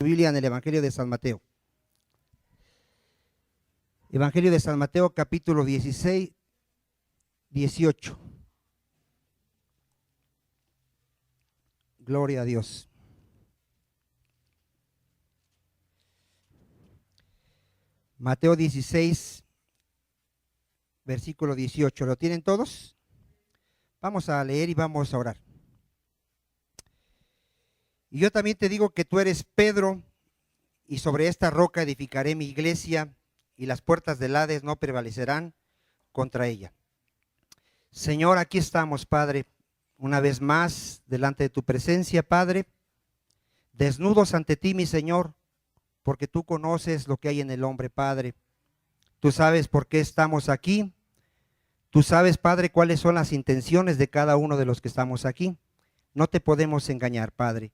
Biblia en el Evangelio de San Mateo. Evangelio de San Mateo, capítulo 16, 18. Gloria a Dios. Mateo 16, versículo 18. ¿Lo tienen todos? Vamos a leer y vamos a orar. Y yo también te digo que tú eres Pedro, y sobre esta roca edificaré mi iglesia, y las puertas del Hades no prevalecerán contra ella. Señor, aquí estamos, Padre, una vez más delante de tu presencia, Padre, desnudos ante ti, mi Señor, porque tú conoces lo que hay en el hombre, Padre. Tú sabes por qué estamos aquí. Tú sabes, Padre, cuáles son las intenciones de cada uno de los que estamos aquí. No te podemos engañar, Padre.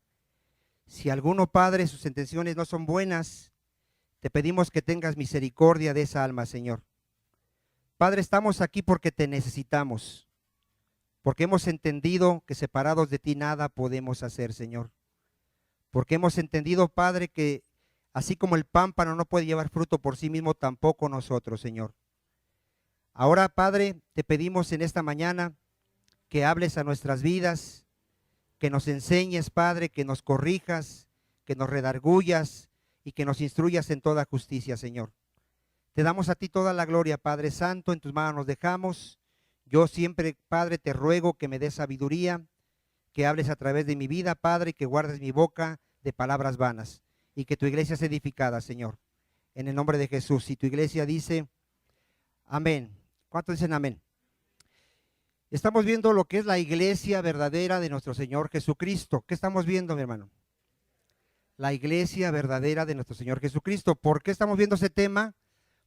Si alguno, Padre, sus intenciones no son buenas, te pedimos que tengas misericordia de esa alma, Señor. Padre, estamos aquí porque te necesitamos, porque hemos entendido que separados de ti nada podemos hacer, Señor. Porque hemos entendido, Padre, que así como el pámpano no puede llevar fruto por sí mismo, tampoco nosotros, Señor. Ahora, Padre, te pedimos en esta mañana que hables a nuestras vidas, que nos enseñes, Padre, que nos corrijas, que nos redargullas y que nos instruyas en toda justicia, Señor. Te damos a ti toda la gloria, Padre Santo, en tus manos nos dejamos. Yo siempre, Padre, te ruego que me des sabiduría, que hables a través de mi vida, Padre, y que guardes mi boca de palabras vanas, y que tu iglesia sea edificada, Señor, en el nombre de Jesús. Y tu iglesia dice, amén. ¿Cuántos dicen amén? Estamos viendo lo que es la iglesia verdadera de nuestro Señor Jesucristo. ¿Qué estamos viendo, mi hermano? La iglesia verdadera de nuestro Señor Jesucristo. ¿Por qué estamos viendo ese tema?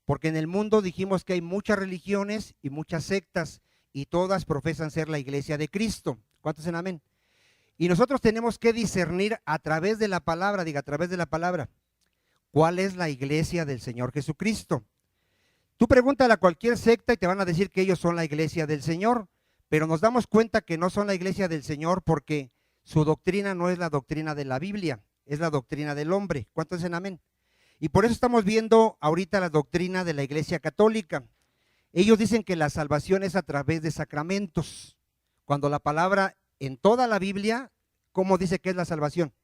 Porque en el mundo dijimos que hay muchas religiones y muchas sectas, y todas profesan ser la iglesia de Cristo. ¿Cuántos dicen amén? Y nosotros tenemos que discernir a través de la palabra, diga, a través de la palabra, ¿cuál es la iglesia del Señor Jesucristo? Tú pregúntale a cualquier secta y te van a decir que ellos son la iglesia del Señor. Pero nos damos cuenta que no son la iglesia del Señor porque su doctrina no es la doctrina de la Biblia, es la doctrina del hombre. ¿Cuántos dicen amén? Y por eso estamos viendo ahorita la doctrina de la iglesia católica. Ellos dicen que la salvación es a través de sacramentos, cuando la palabra en toda la Biblia, ¿cómo dice que es la salvación?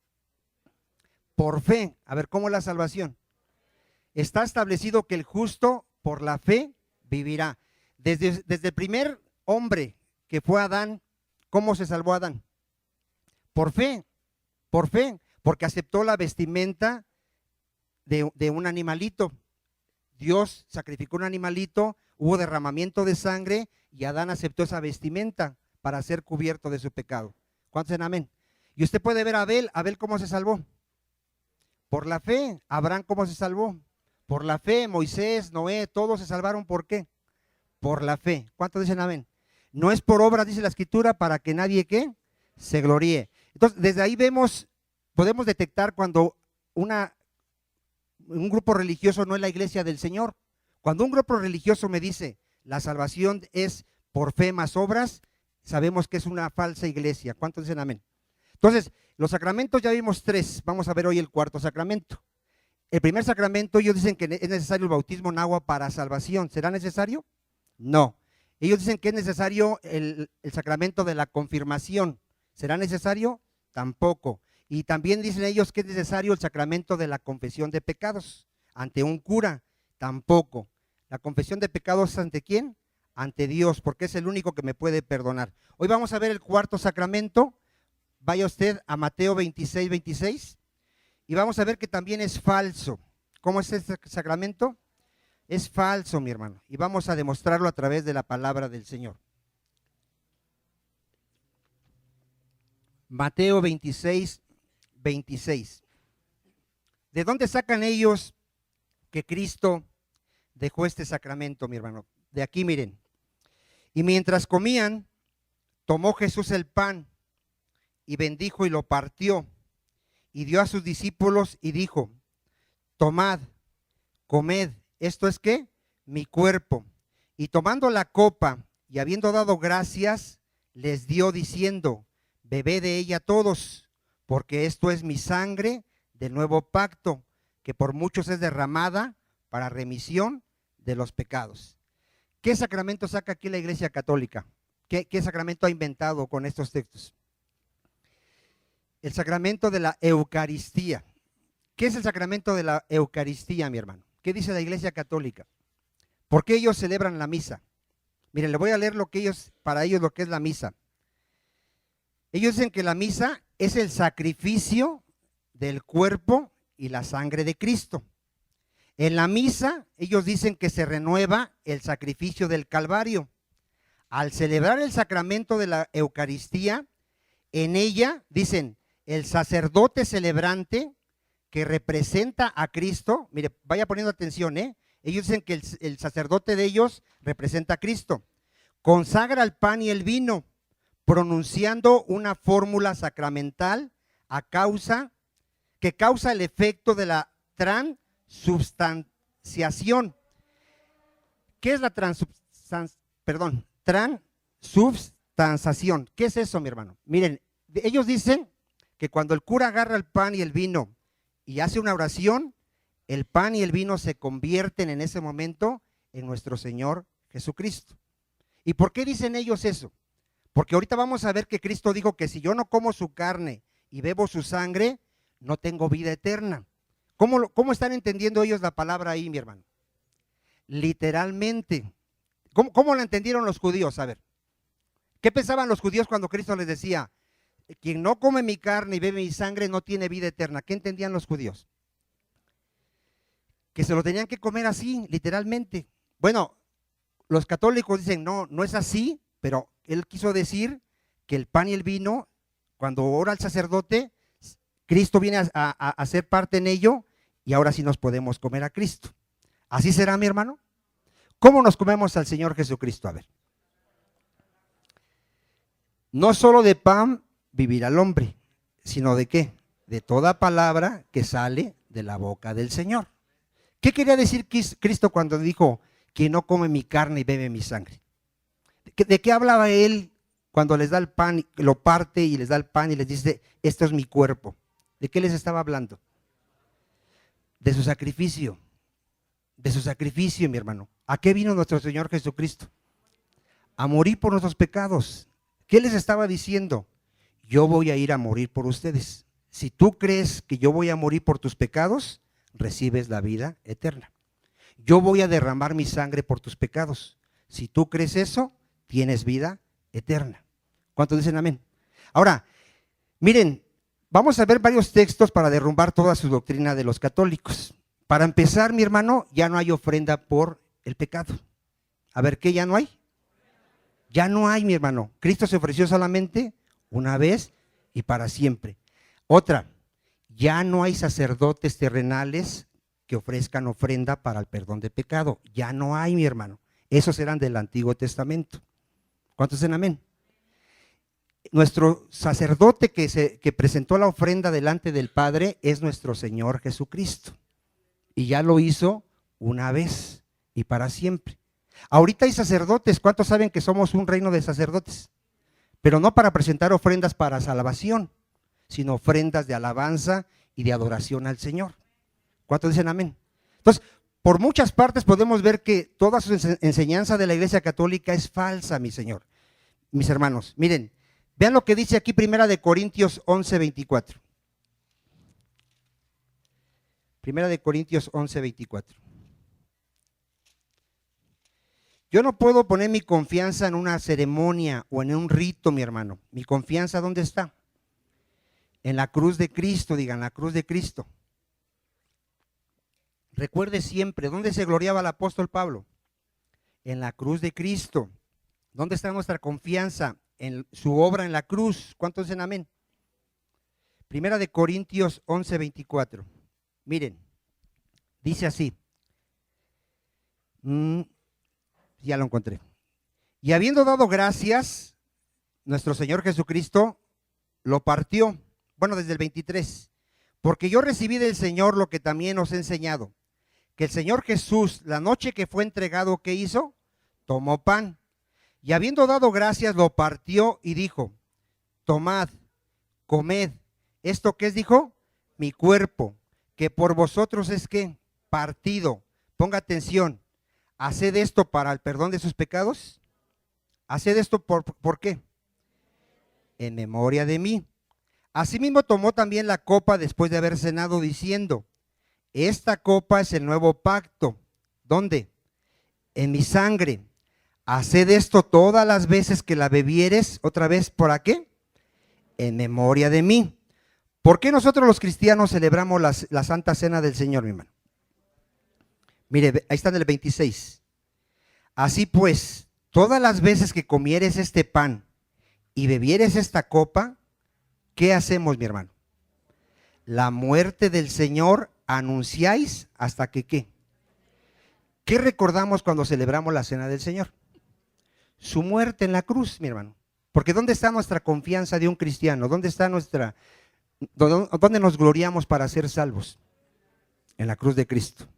Por fe. A ver, ¿cómo es la salvación? Está establecido que el justo por la fe vivirá. Desde el primer hombre que fue Adán, ¿cómo se salvó Adán? Por fe, porque aceptó la vestimenta de un animalito. Dios sacrificó un animalito, hubo derramamiento de sangre y Adán aceptó esa vestimenta para ser cubierto de su pecado. ¿Cuántos dicen amén? Y usted puede ver a Abel cómo se salvó. Por la fe. Abraham cómo se salvó. Por la fe. Moisés, Noé, todos se salvaron. ¿Por qué? Por la fe. ¿Cuántos dicen amén? No es por obra, dice la Escritura, para que nadie, ¿qué? Se gloríe. Entonces, desde ahí podemos detectar cuando un grupo religioso no es la iglesia del Señor. Cuando un grupo religioso me dice, la salvación es por fe más obras, sabemos que es una falsa iglesia. ¿Cuántos dicen amén? Entonces, los sacramentos ya vimos 3, vamos a ver hoy el cuarto sacramento. El primer sacramento, ellos dicen que es necesario el bautismo en agua para salvación. ¿Será necesario? No. Ellos dicen que es necesario el sacramento de la confirmación. ¿Será necesario? Tampoco. Y también dicen ellos que es necesario el sacramento de la confesión de pecados ante un cura. Tampoco. ¿La confesión de pecados ante quién? Ante Dios, porque es el único que me puede perdonar. Hoy vamos a ver el cuarto sacramento. Vaya usted a Mateo 26, 26 y vamos a ver que también es falso. ¿Cómo es este sacramento? Es falso, mi hermano, y vamos a demostrarlo a través de la palabra del Señor. Mateo 26, 26. ¿De dónde sacan ellos que Cristo dejó este sacramento, mi hermano? De aquí, miren. Y mientras comían, tomó Jesús el pan y bendijo y lo partió y dio a sus discípulos y dijo, tomad, comed. ¿Esto es qué? Mi cuerpo. Y tomando la copa y habiendo dado gracias, les dio diciendo, bebed de ella todos, porque esto es mi sangre del nuevo pacto, que por muchos es derramada para remisión de los pecados. ¿Qué sacramento saca aquí la Iglesia Católica? ¿Qué sacramento ha inventado con estos textos? El sacramento de la Eucaristía. ¿Qué es el sacramento de la Eucaristía, mi hermano? ¿Qué dice la Iglesia Católica? ¿Por qué ellos celebran la misa? Miren, le voy a leer para ellos lo que es la misa. Ellos dicen que la misa es el sacrificio del cuerpo y la sangre de Cristo. En la misa, ellos dicen que se renueva el sacrificio del Calvario. Al celebrar el sacramento de la Eucaristía, en ella, dicen, el sacerdote celebrante que representa a Cristo, mire, vaya poniendo atención, ellos dicen que el sacerdote de ellos representa a Cristo, consagra el pan y el vino, pronunciando una fórmula sacramental que causa el efecto de la transubstanciación. ¿Qué es la transubstanciación? ¿Qué es eso, mi hermano? Miren, ellos dicen que cuando el cura agarra el pan y el vino y hace una oración, el pan y el vino se convierten en ese momento en nuestro Señor Jesucristo. ¿Y por qué dicen ellos eso? Porque ahorita vamos a ver que Cristo dijo que si yo no como su carne y bebo su sangre, no tengo vida eterna. ¿Cómo están entendiendo ellos la palabra ahí, mi hermano? Literalmente. ¿Cómo la entendieron los judíos? A ver, ¿qué pensaban los judíos cuando Cristo les decía, quien no come mi carne y bebe mi sangre no tiene vida eterna? ¿Qué entendían los judíos? Que se lo tenían que comer así, literalmente. Bueno, los católicos dicen, no es así, pero él quiso decir que el pan y el vino, cuando ora el sacerdote, Cristo viene a ser parte en ello y ahora sí nos podemos comer a Cristo. ¿Así será, mi hermano? ¿Cómo nos comemos al Señor Jesucristo? A ver. No solo de pan vivirá el hombre, sino de ¿qué? De toda palabra que sale de la boca del Señor. ¿Qué quería decir Cristo cuando dijo, quien no come mi carne y bebe mi sangre? ¿De qué hablaba él cuando les da el pan, lo parte y les da el pan y les dice, esto es mi cuerpo? ¿De qué les estaba hablando? De su sacrificio. De su sacrificio, mi hermano. ¿A qué vino nuestro Señor Jesucristo? A morir por nuestros pecados. ¿Qué les estaba diciendo? Yo voy a ir a morir por ustedes. Si tú crees que yo voy a morir por tus pecados, recibes la vida eterna. Yo voy a derramar mi sangre por tus pecados. Si tú crees eso, tienes vida eterna. ¿Cuántos dicen amén? Ahora, miren, vamos a ver varios textos para derrumbar toda su doctrina de los católicos. Para empezar, mi hermano, ya no hay ofrenda por el pecado. A ver, ¿qué ya no hay? Ya no hay, mi hermano. Cristo se ofreció solamente una vez y para siempre. Otra, ya no hay sacerdotes terrenales que ofrezcan ofrenda para el perdón de pecado. Ya no hay, mi hermano. Esos eran del Antiguo Testamento. ¿Cuántos dicen amén? Nuestro sacerdote que presentó la ofrenda delante del Padre es nuestro Señor Jesucristo. Y ya lo hizo una vez y para siempre. Ahorita hay sacerdotes. ¿Cuántos saben que somos un reino de sacerdotes? Pero no para presentar ofrendas para salvación, sino ofrendas de alabanza y de adoración al Señor. ¿Cuántos dicen amén? Entonces, por muchas partes podemos ver que toda su enseñanza de la Iglesia Católica es falsa, mis hermanos. Miren, vean lo que dice aquí 1 Corintios 11:24. 1 Corintios 11:24. Yo no puedo poner mi confianza en una ceremonia o en un rito, mi hermano. ¿Mi confianza dónde está? En la cruz de Cristo, digan, la cruz de Cristo. Recuerde siempre, ¿dónde se gloriaba el apóstol Pablo? En la cruz de Cristo. ¿Dónde está nuestra confianza? En su obra en la cruz. ¿Cuántos dicen amén? 1 Corintios 11:24. Miren, dice así. Ya lo encontré. Y habiendo dado gracias, nuestro Señor Jesucristo lo partió. Bueno, desde el 23. Porque yo recibí del Señor lo que también os he enseñado. Que el Señor Jesús, la noche que fue entregado, ¿qué hizo? Tomó pan. Y habiendo dado gracias, lo partió y dijo, tomad, comed. ¿Esto qué es? Dijo, mi cuerpo, que por vosotros es que partido. Ponga atención, haced esto para el perdón de sus pecados. Haced esto ¿por qué? En memoria de mí. Asimismo tomó también la copa después de haber cenado, diciendo: esta copa es el nuevo pacto. ¿Dónde? En mi sangre. Haced esto todas las veces que la bebieres. Otra vez, ¿por qué? En memoria de mí. ¿Por qué nosotros los cristianos celebramos la Santa Cena del Señor, mi hermano? Mire, ahí está en el 26. Así pues, todas las veces que comieres este pan y bebieres esta copa, ¿qué hacemos, mi hermano? La muerte del Señor anunciáis hasta que ¿qué? ¿Qué recordamos cuando celebramos la Cena del Señor? Su muerte en la cruz, mi hermano. Porque ¿dónde está nuestra confianza de un cristiano? ¿Dónde nos gloriamos para ser salvos? En la cruz de Cristo.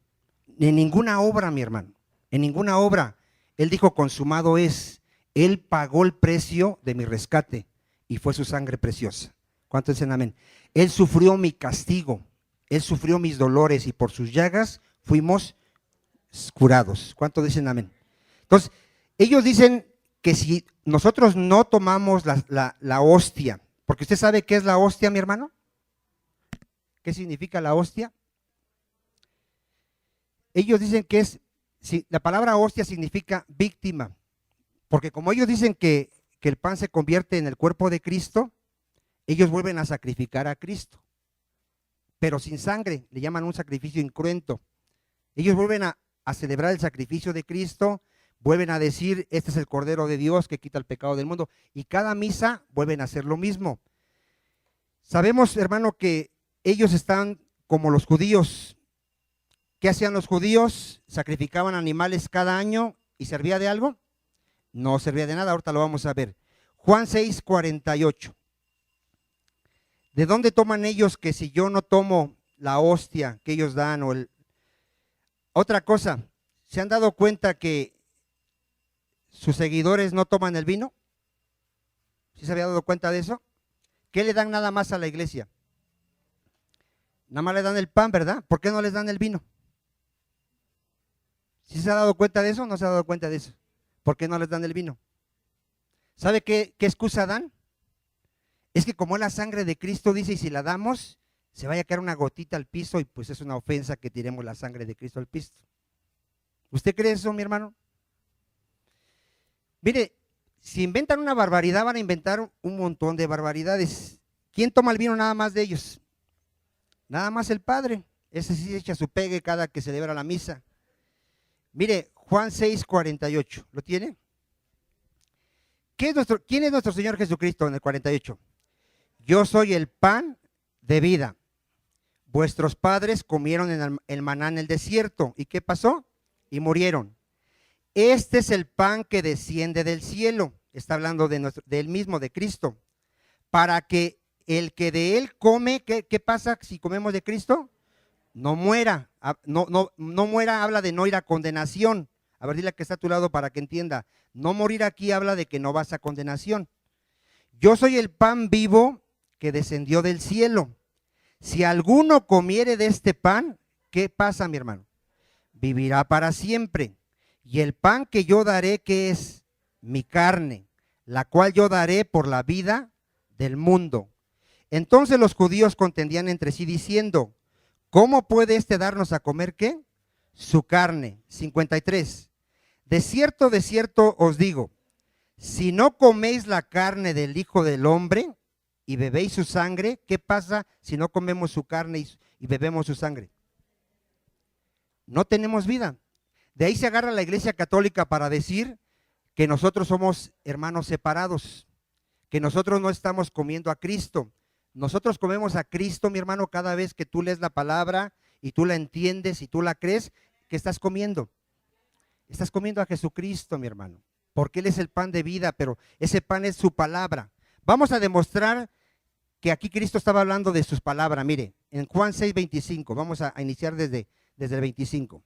En ninguna obra, mi hermano, en ninguna obra. Él dijo: consumado es. Él pagó el precio de mi rescate y fue su sangre preciosa. ¿Cuántos dicen amén? Él sufrió mi castigo, Él sufrió mis dolores y por sus llagas fuimos curados. ¿Cuántos dicen amén? Entonces, ellos dicen que si nosotros no tomamos la hostia, porque usted sabe qué es la hostia, mi hermano. ¿Qué significa la hostia? Ellos dicen que la palabra hostia significa víctima, porque como ellos dicen que el pan se convierte en el cuerpo de Cristo, ellos vuelven a sacrificar a Cristo, pero sin sangre. Le llaman un sacrificio incruento. Ellos vuelven a celebrar el sacrificio de Cristo, vuelven a decir: este es el Cordero de Dios que quita el pecado del mundo, y cada misa vuelven a hacer lo mismo. Sabemos, hermano, que ellos están como los judíos. ¿Qué hacían los judíos? Sacrificaban animales cada año y ¿servía de algo? No servía de nada. Ahorita lo vamos a ver. Juan 6:48. ¿De dónde toman ellos que si yo no tomo la hostia que ellos dan Otra cosa, ¿se han dado cuenta que sus seguidores no toman el vino? ¿Sí se había dado cuenta de eso? ¿Qué le dan nada más a la iglesia? Nada más le dan el pan, ¿verdad? ¿Por qué no les dan el vino? ¿Sí se ha dado cuenta de eso o no se ha dado cuenta de eso? ¿Por qué no les dan el vino? ¿Sabe qué excusa dan? Es que como es la sangre de Cristo, dice, y si la damos, se vaya a caer una gotita al piso y pues es una ofensa que tiremos la sangre de Cristo al piso. ¿Usted cree eso, mi hermano? Mire, si inventan una barbaridad, van a inventar un montón de barbaridades. ¿Quién toma el vino nada más de ellos? Nada más el Padre. Ese sí echa su pegue cada que celebra la misa. Mire, Juan 6:48, ¿lo tiene? ¿Quién es nuestro Señor Jesucristo en el 48? Yo soy el pan de vida. Vuestros padres comieron el maná en el desierto. ¿Y qué pasó? Y murieron. Este es el pan que desciende del cielo. Está hablando de él mismo, de Cristo. Para que el que de él come, ¿qué pasa si comemos de Cristo? No muera. No muera habla de no ir a condenación. A ver, dile que está a tu lado para que entienda. No morir aquí habla de que no vas a condenación. Yo soy el pan vivo que descendió del cielo. Si alguno comiere de este pan, ¿qué pasa, mi hermano? Vivirá para siempre. Y el pan que yo daré, ¿qué es? Mi carne, la cual yo daré por la vida del mundo. Entonces los judíos contendían entre sí diciendo: ¿cómo puede darnos a comer qué? Su carne. 53. De cierto os digo, si no coméis la carne del Hijo del Hombre y bebéis su sangre, ¿qué pasa si no comemos su carne y bebemos su sangre? No tenemos vida. De ahí se agarra la Iglesia Católica para decir que nosotros somos hermanos separados, que nosotros no estamos comiendo a Cristo. Nosotros comemos a Cristo, mi hermano, cada vez que tú lees la palabra y tú la entiendes y tú la crees. ¿Qué estás comiendo? Estás comiendo a Jesucristo, mi hermano, porque Él es el pan de vida, pero ese pan es su palabra. Vamos a demostrar que aquí Cristo estaba hablando de sus palabras. Mire, en Juan 6:25, vamos a iniciar desde el 25.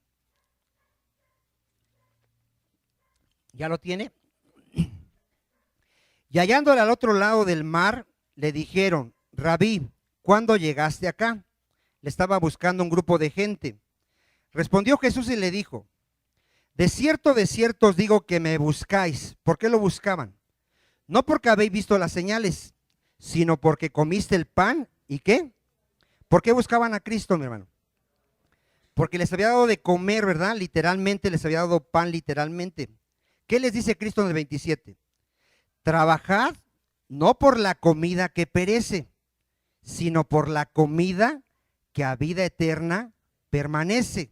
¿Ya lo tiene? Y hallándole al otro lado del mar, le dijeron: Rabí, ¿cuándo llegaste acá? le estaba buscando un grupo de gente. Respondió Jesús y le dijo: de cierto os digo que me buscáis. ¿Por qué lo buscaban? No porque habéis visto las señales, sino porque comiste el pan. ¿Y qué? ¿Por qué buscaban a Cristo, mi hermano? Porque les había dado de comer, ¿verdad? Literalmente, les había dado pan literalmente. ¿Qué les dice Cristo en el 27? Trabajad no por la comida que perece, sino por la comida que a vida eterna permanece,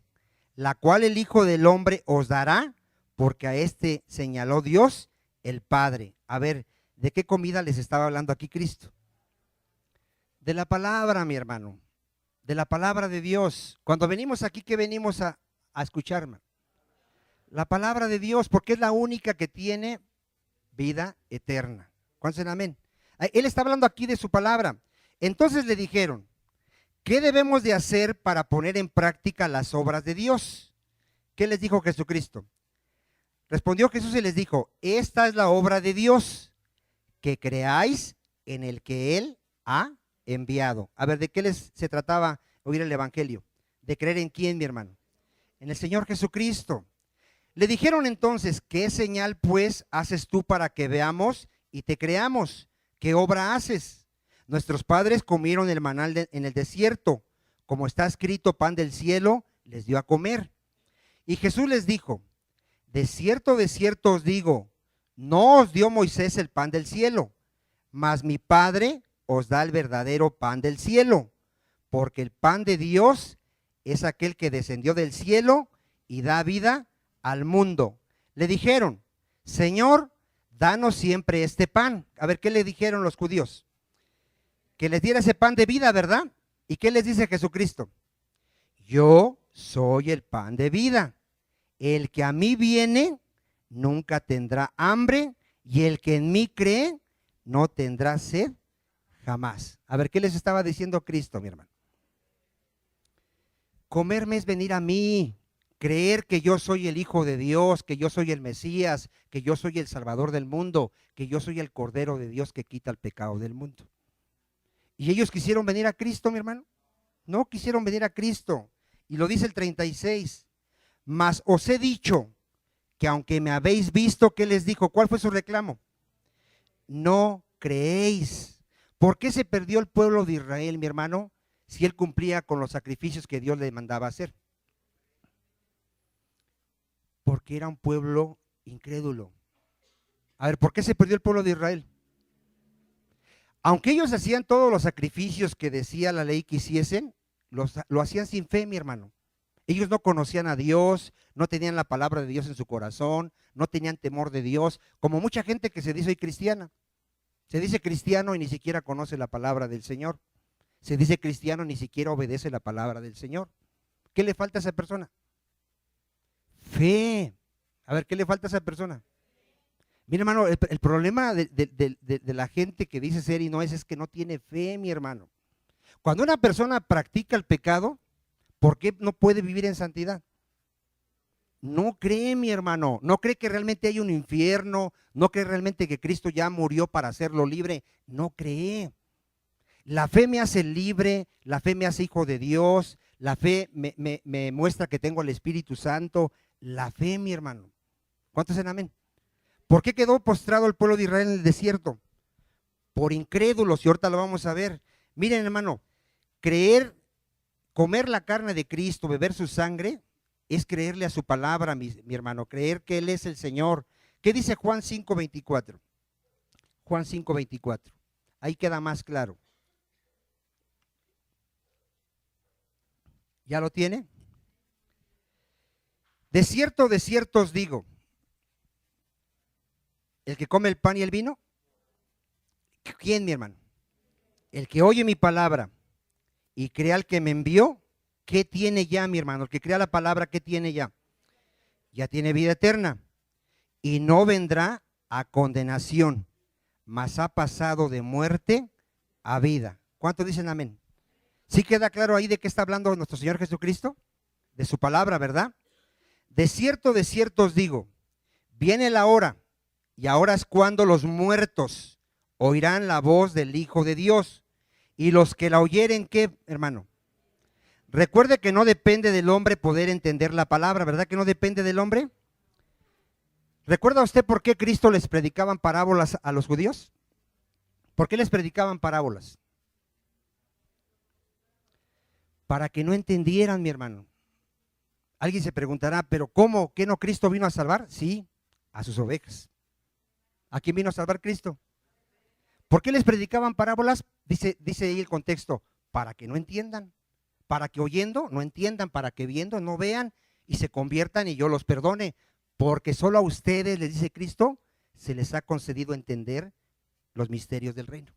la cual el Hijo del Hombre os dará, porque a este señaló Dios el Padre. A ver, ¿de qué comida les estaba hablando aquí Cristo? De la palabra, mi hermano, de la palabra de Dios. Cuando venimos aquí, ¿qué venimos a escuchar, hermano? La palabra de Dios, porque es la única que tiene vida eterna. ¿Cuántos dicen amén? Él está hablando aquí de su palabra. Entonces le dijeron: ¿qué debemos de hacer para poner en práctica las obras de Dios? ¿Qué les dijo Jesucristo? Respondió Jesús y les dijo: esta es la obra de Dios, que creáis en el que Él ha enviado. A ver, ¿de qué se trataba oír el evangelio? ¿De creer en quién, mi hermano? En el Señor Jesucristo. Le dijeron entonces: ¿qué señal pues haces tú para que veamos y te creamos? ¿Qué obra haces? Nuestros padres comieron el maná en el desierto, como está escrito, pan del cielo les dio a comer. Y Jesús les dijo: de cierto os digo, no os dio Moisés el pan del cielo, mas mi Padre os da el verdadero pan del cielo, porque el pan de Dios es aquel que descendió del cielo y da vida al mundo. Le dijeron: Señor, danos siempre este pan. A ver, ¿qué le dijeron los judíos? Que les diera ese pan de vida, ¿verdad? ¿Y qué les dice Jesucristo? Yo soy el pan de vida. El que a mí viene nunca tendrá hambre, y el que en mí cree no tendrá sed jamás. A ver, ¿qué les estaba diciendo Cristo, mi hermano? Comerme es venir a mí, creer que yo soy el Hijo de Dios, que yo soy el Mesías, que yo soy el Salvador del mundo, que yo soy el Cordero de Dios que quita el pecado del mundo. ¿Y ellos quisieron venir a Cristo, mi hermano? No quisieron venir a Cristo. Y lo dice el 36. Mas os he dicho que aunque me habéis visto, ¿qué les dijo? ¿Cuál fue su reclamo? No creéis. ¿Por qué se perdió el pueblo de Israel, mi hermano, si él cumplía con los sacrificios que Dios le mandaba hacer? Porque era un pueblo incrédulo. A ver, ¿por qué se perdió el pueblo de Israel? Aunque ellos hacían todos los sacrificios que decía la ley que hiciesen, lo hacían sin fe, mi hermano. Ellos no conocían a Dios, no tenían la palabra de Dios en su corazón, no tenían temor de Dios, como mucha gente que se dice hoy cristiana. Se dice cristiano y ni siquiera conoce la palabra del Señor. Se dice cristiano y ni siquiera obedece la palabra del Señor. ¿Qué le falta a esa persona? Fe. A ver, ¿qué le falta a esa persona? Mira, hermano, el problema de la gente que dice ser y no es que no tiene fe, mi hermano. Cuando una persona practica el pecado, ¿por qué no puede vivir en santidad? No cree, mi hermano, no cree que realmente hay un infierno, no cree realmente que Cristo ya murió para hacerlo libre, no cree. La fe me hace libre, la fe me hace hijo de Dios, la fe me muestra que tengo el Espíritu Santo, la fe, mi hermano. ¿Cuántos dicen amén? ¿Por qué quedó postrado el pueblo de Israel en el desierto? Por incrédulos, y ahorita lo vamos a ver. Miren, hermano, comer la carne de Cristo, beber su sangre, es creerle a su palabra, mi hermano, creer que Él es el Señor. ¿Qué dice Juan 5:24? Juan 5:24. Ahí queda más claro. ¿Ya lo tiene? De cierto os digo, el que come el pan y el vino, ¿quién, mi hermano? El que oye mi palabra y crea al que me envió, ¿qué tiene ya, mi hermano? El que crea la palabra, ¿qué tiene ya? Ya tiene vida eterna y no vendrá a condenación, mas ha pasado de muerte a vida. ¿Cuántos dicen amén? ¿Sí queda claro ahí de qué está hablando nuestro Señor Jesucristo? De su palabra, ¿verdad? De cierto os digo, viene la hora, y ahora es cuando los muertos oirán la voz del Hijo de Dios, y los que la oyeren, ¿qué, hermano? Recuerde que no depende del hombre poder entender la palabra, ¿verdad que no depende del hombre? ¿Recuerda usted por qué Cristo les predicaban parábolas a los judíos? ¿Por qué les predicaban parábolas? Para que no entendieran, mi hermano. Alguien se preguntará, ¿pero cómo? ¿Qué no Cristo vino a salvar? Sí, a sus ovejas. ¿A quién vino a salvar Cristo? ¿Por qué les predicaban parábolas? Dice ahí el contexto, para que no entiendan, para que oyendo no entiendan, para que viendo no vean y se conviertan y yo los perdone, porque solo a ustedes, les dice Cristo, se les ha concedido entender los misterios del reino.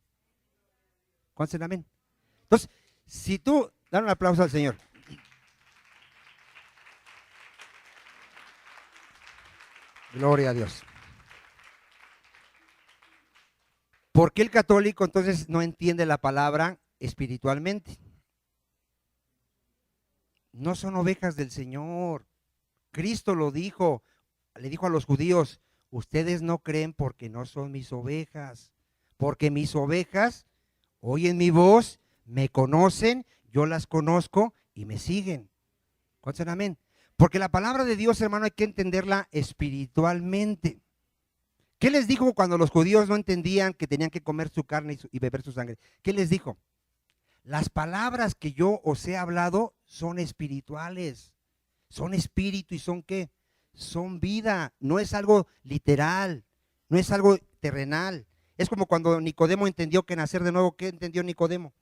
¿Cuántos amén? Entonces, si tú, dan un aplauso al Señor. Gloria a Dios. ¿Por qué el católico entonces no entiende la palabra espiritualmente? No son ovejas del Señor. Cristo lo dijo, le dijo a los judíos, ustedes no creen porque no son mis ovejas, porque mis ovejas oyen mi voz, me conocen, yo las conozco y me siguen. ¿Cuántos amén? Porque la palabra de Dios, hermano, hay que entenderla espiritualmente. ¿Qué les dijo cuando los judíos no entendían que tenían que comer su carne y beber su sangre? ¿Qué les dijo? Las palabras que yo os he hablado son espirituales, son espíritu y son ¿qué? Son vida, no es algo literal, no es algo terrenal. Es como cuando Nicodemo entendió que nacer de nuevo, ¿qué entendió Nicodemo?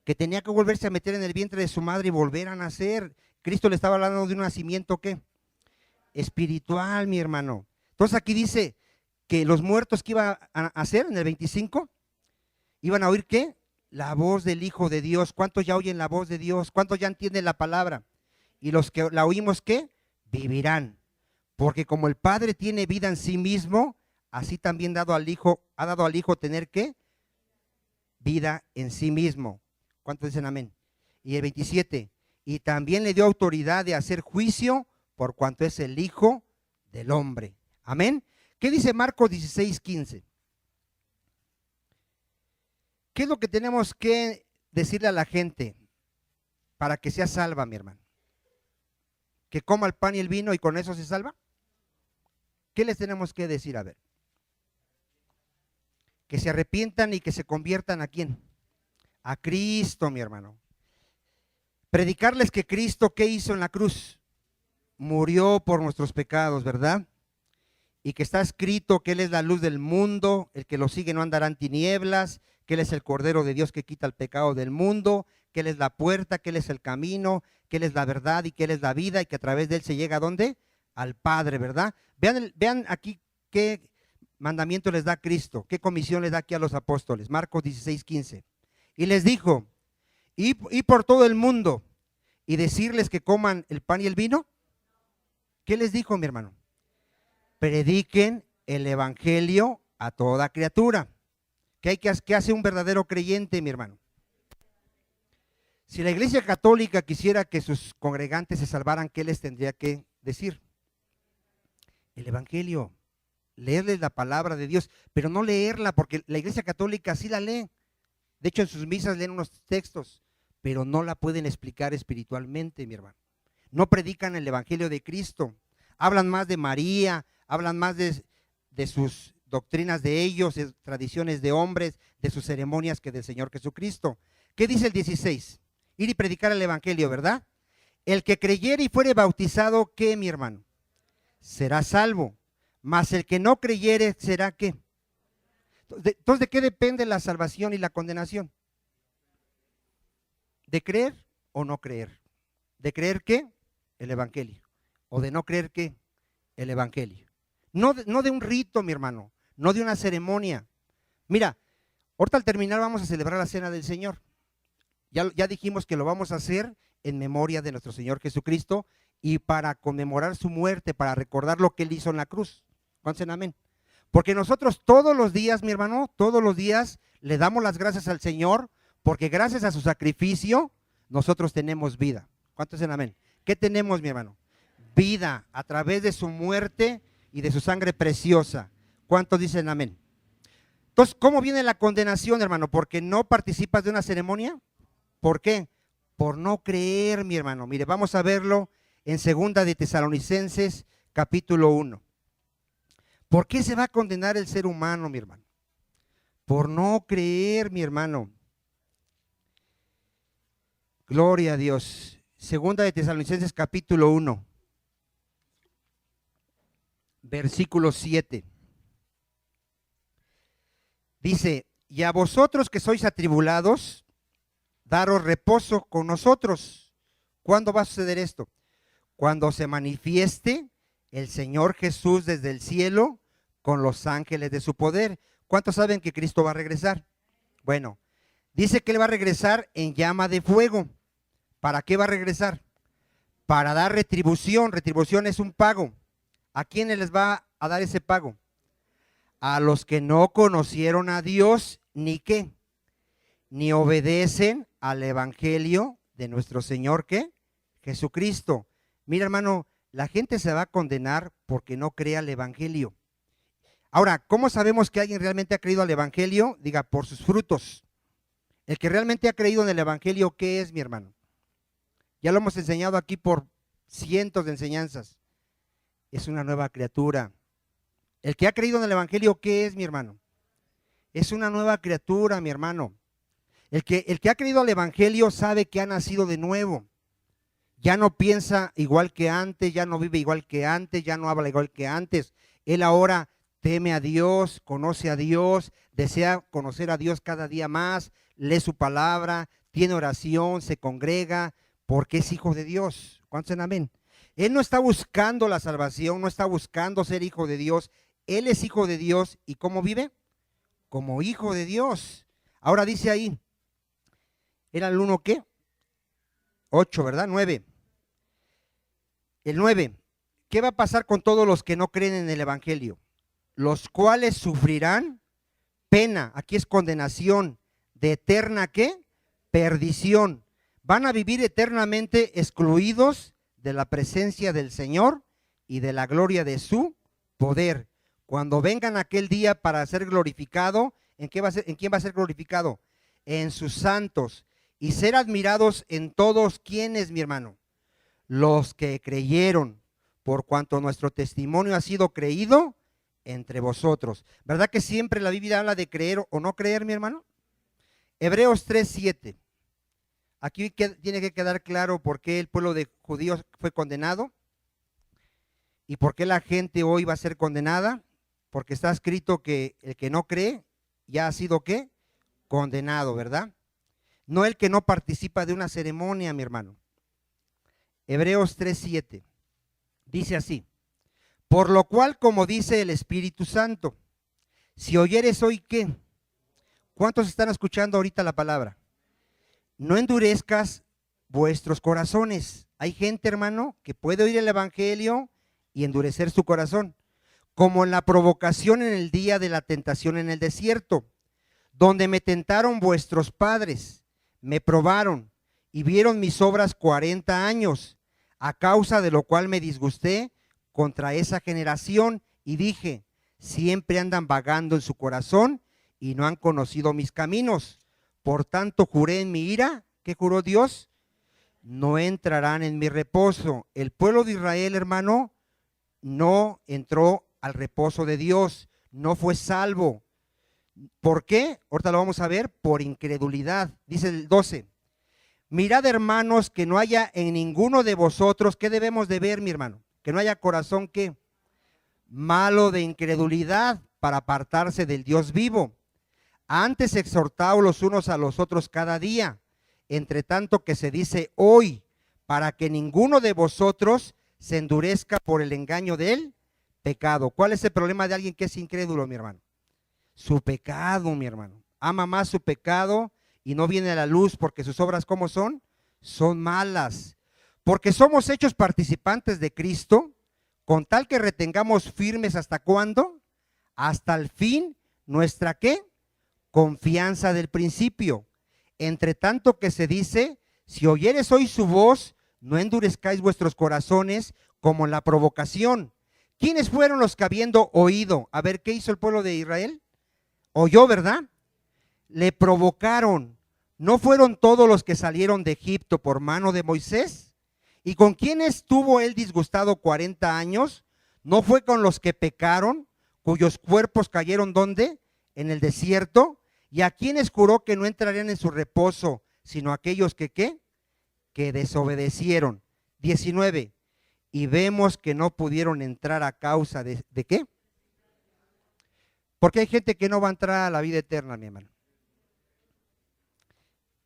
Que tenía que volverse a meter en el vientre de su madre y volver a nacer. Cristo le estaba hablando de un nacimiento ¿qué? Espiritual, mi hermano. Entonces aquí dice que los muertos que iba a hacer en el 25, iban a oír ¿qué? La voz del Hijo de Dios. ¿Cuántos ya oyen la voz de Dios? ¿Cuántos ya entienden la palabra? Y los que la oímos ¿qué? Vivirán. Porque como el Padre tiene vida en sí mismo, así también ha dado al Hijo tener ¿qué? Vida en sí mismo. ¿Cuántos dicen amén? Y el 27, y también le dio autoridad de hacer juicio por cuanto es el Hijo del Hombre. Amén. ¿Qué dice Marcos 16:15? ¿Qué es lo que tenemos que decirle a la gente para que sea salva, mi hermano? ¿Que coma el pan y el vino y con eso se salva? ¿Qué les tenemos que decir? A ver. Que se arrepientan y que se conviertan ¿a quién? A Cristo, mi hermano. Predicarles que Cristo, ¿qué hizo en la cruz? Murió por nuestros pecados, ¿verdad? Y que está escrito que Él es la luz del mundo, el que lo sigue no andará en tinieblas, que Él es el Cordero de Dios que quita el pecado del mundo, que Él es la puerta, que Él es el camino, que Él es la verdad y que Él es la vida y que a través de Él se llega ¿a dónde? Al Padre, ¿verdad? Vean aquí qué mandamiento les da Cristo, qué comisión les da aquí a los apóstoles. Marcos 16:15. Y les dijo, y por todo el mundo y decirles que coman el pan y el vino. ¿Qué les dijo, mi hermano? Prediquen el evangelio a toda criatura. ¿Qué hace un verdadero creyente, mi hermano? Si la Iglesia Católica quisiera que sus congregantes se salvaran, ¿qué les tendría que decir? El evangelio, leerles la palabra de Dios, pero no leerla, porque la Iglesia Católica sí la lee. De hecho, en sus misas leen unos textos, pero no la pueden explicar espiritualmente, mi hermano. No predican el evangelio de Cristo. Hablan más de María, hablan más de sus doctrinas de ellos, de tradiciones de hombres, de sus ceremonias que del Señor Jesucristo. ¿Qué dice el 16? Ir y predicar el evangelio, ¿verdad? El que creyere y fuere bautizado, ¿qué, mi hermano? Será salvo. Mas el que no creyere, ¿será qué? Entonces, ¿de qué depende la salvación y la condenación? ¿De creer o no creer? ¿De creer qué? El evangelio. ¿O de no creer qué? El evangelio. No de un rito, mi hermano, no de una ceremonia. Mira, ahorita al terminar vamos a celebrar la cena del Señor. Ya dijimos que lo vamos a hacer en memoria de nuestro Señor Jesucristo y para conmemorar su muerte, para recordar lo que Él hizo en la cruz. ¿Cuántos amén? Porque nosotros todos los días, mi hermano, todos los días le damos las gracias al Señor, porque gracias a su sacrificio nosotros tenemos vida. ¿Cuántos dicen amén? ¿Qué tenemos, mi hermano? Vida a través de su muerte y de su sangre preciosa. ¿Cuántos dicen amén? Entonces, ¿cómo viene la condenación, hermano? ¿Porque no participas de una ceremonia? ¿Por qué? por no creer, mi hermano. Mire, vamos a verlo en 2 de Tesalonicenses, capítulo 1. ¿Por qué se va a condenar el ser humano, mi hermano? Por no creer, mi hermano. Gloria a Dios. 2 de Tesalonicenses, capítulo 1, versículo 7. Dice, y a vosotros que sois atribulados, daros reposo con nosotros. ¿Cuándo va a suceder esto? Cuando se manifieste el Señor Jesús desde el cielo con los ángeles de su poder. ¿Cuántos saben que Cristo va a regresar? Bueno, dice que Él va a regresar en llama de fuego. ¿Para qué va a regresar? Para dar retribución. Retribución es un pago. ¿A quiénes les va a dar ese pago? A los que no conocieron a Dios, ni qué, ni obedecen al evangelio de nuestro Señor, ¿qué? Jesucristo. Mira, hermano, la gente se va a condenar porque no cree al evangelio. Ahora, ¿cómo sabemos que alguien realmente ha creído al evangelio? Diga, por sus frutos. El que realmente ha creído en el evangelio, ¿qué es, mi hermano? Ya lo hemos enseñado aquí por cientos de enseñanzas. Es una nueva criatura. El que ha creído en el evangelio, ¿qué es, mi hermano? Es una nueva criatura, mi hermano. El que ha creído al evangelio sabe que ha nacido de nuevo. Ya no piensa igual que antes, ya no vive igual que antes, ya no habla igual que antes. Él ahora teme a Dios, conoce a Dios, desea conocer a Dios cada día más, lee su palabra, tiene oración, se congrega, porque es hijo de Dios. ¿Cuántos dicen amén? Él no está buscando la salvación, no está buscando ser hijo de Dios. Él es hijo de Dios. ¿Y cómo vive? Como hijo de Dios. Ahora dice ahí, ¿era el 1 qué? 8, ¿verdad? 9. El 9. ¿Qué va a pasar con todos los que no creen en el evangelio? Los cuales sufrirán pena, aquí es condenación, de eterna ¿qué? Perdición. Van a vivir eternamente excluidos de la presencia del Señor y de la gloria de su poder. Cuando vengan aquel día para ser glorificado, ¿en quién va a ser glorificado? En sus santos, y ser admirados en todos. ¿Quiénes, mi hermano? Los que creyeron, por cuanto nuestro testimonio ha sido creído entre vosotros. ¿Verdad que siempre la Biblia habla de creer o no creer, mi hermano? Hebreos 3:7. Aquí tiene que quedar claro por qué el pueblo de judíos fue condenado y por qué la gente hoy va a ser condenada. Porque está escrito que el que no cree ya ha sido ¿qué? Condenado, ¿verdad? No el que no participa de una ceremonia, mi hermano. Hebreos 3:7 dice así: por lo cual, como dice el Espíritu Santo, si oyeres hoy ¿qué? ¿Cuántos están escuchando ahorita la palabra? No endurezcas vuestros corazones. Hay gente, hermano, que puede oír el evangelio y endurecer su corazón, como en la provocación en el día de la tentación en el desierto, donde me tentaron vuestros padres, me probaron y vieron mis obras 40 años, a causa de lo cual me disgusté contra esa generación y dije, siempre andan vagando en su corazón y no han conocido mis caminos. Por tanto juré en mi ira, ¿qué juró Dios? No entrarán en mi reposo. El pueblo de Israel, hermano, no entró al reposo de Dios, no fue salvo. ¿Por qué? Ahorita lo vamos a ver, por incredulidad. Dice el 12, mirad, hermanos, que no haya en ninguno de vosotros, ¿qué debemos de ver, mi hermano? Que no haya corazón, ¿qué? Malo de incredulidad, para apartarse del Dios vivo. Antes exhortaos los unos a los otros cada día, entre tanto que se dice hoy, para que ninguno de vosotros se endurezca por el engaño del pecado. ¿Cuál es el problema de alguien que es incrédulo, mi hermano? Su pecado, mi hermano. Ama más su pecado y no viene a la luz porque sus obras, ¿cómo son? Son malas. Porque somos hechos participantes de Cristo, con tal que retengamos firmes ¿hasta cuándo? Hasta el fin nuestra ¿qué? Confianza del principio. Entre tanto que se dice, si oyeres hoy su voz, no endurezcáis vuestros corazones como en la provocación. ¿Quiénes fueron los que habiendo oído? A ver, ¿qué hizo el pueblo de Israel? Oyó, ¿verdad? Le provocaron ¿No fueron todos los que salieron de Egipto por mano de Moisés? ¿Y con quién estuvo él disgustado 40 años? ¿No fue con los que pecaron, cuyos cuerpos cayeron ¿dónde? En el desierto. ¿Y a quienes juró que no entrarían en su reposo, sino aquellos que ¿qué? Que desobedecieron? 19. Y vemos que no pudieron entrar a causa ¿de qué? Porque hay gente que no va a entrar a la vida eterna, mi hermano.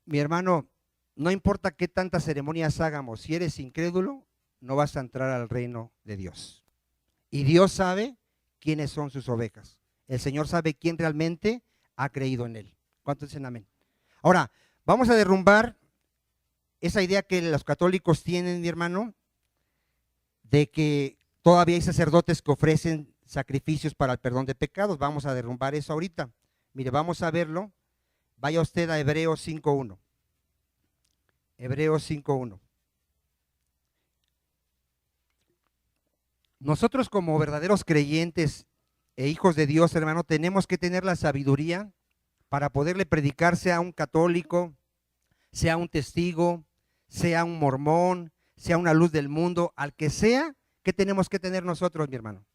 Mi hermano, no importa qué tantas ceremonias hagamos, si eres incrédulo, no vas a entrar al reino de Dios. Y Dios sabe quiénes son sus ovejas. El Señor sabe quién realmente ha creído en Él. ¿Cuántos dicen amén? Ahora, vamos a derrumbar esa idea que los católicos tienen, mi hermano, de que todavía hay sacerdotes que ofrecen sacrificios para el perdón de pecados. Vamos a derrumbar eso ahorita. Mire, vamos a verlo. Vaya usted a Hebreos 5.1. Hebreos 5.1. Nosotros como verdaderos creyentes e hijos de Dios, hermano, tenemos que tener la sabiduría para poderle predicar, sea un católico, sea un testigo, sea un mormón, sea una luz del mundo, al que sea. ¿Qué tenemos que tener nosotros, mi hermano?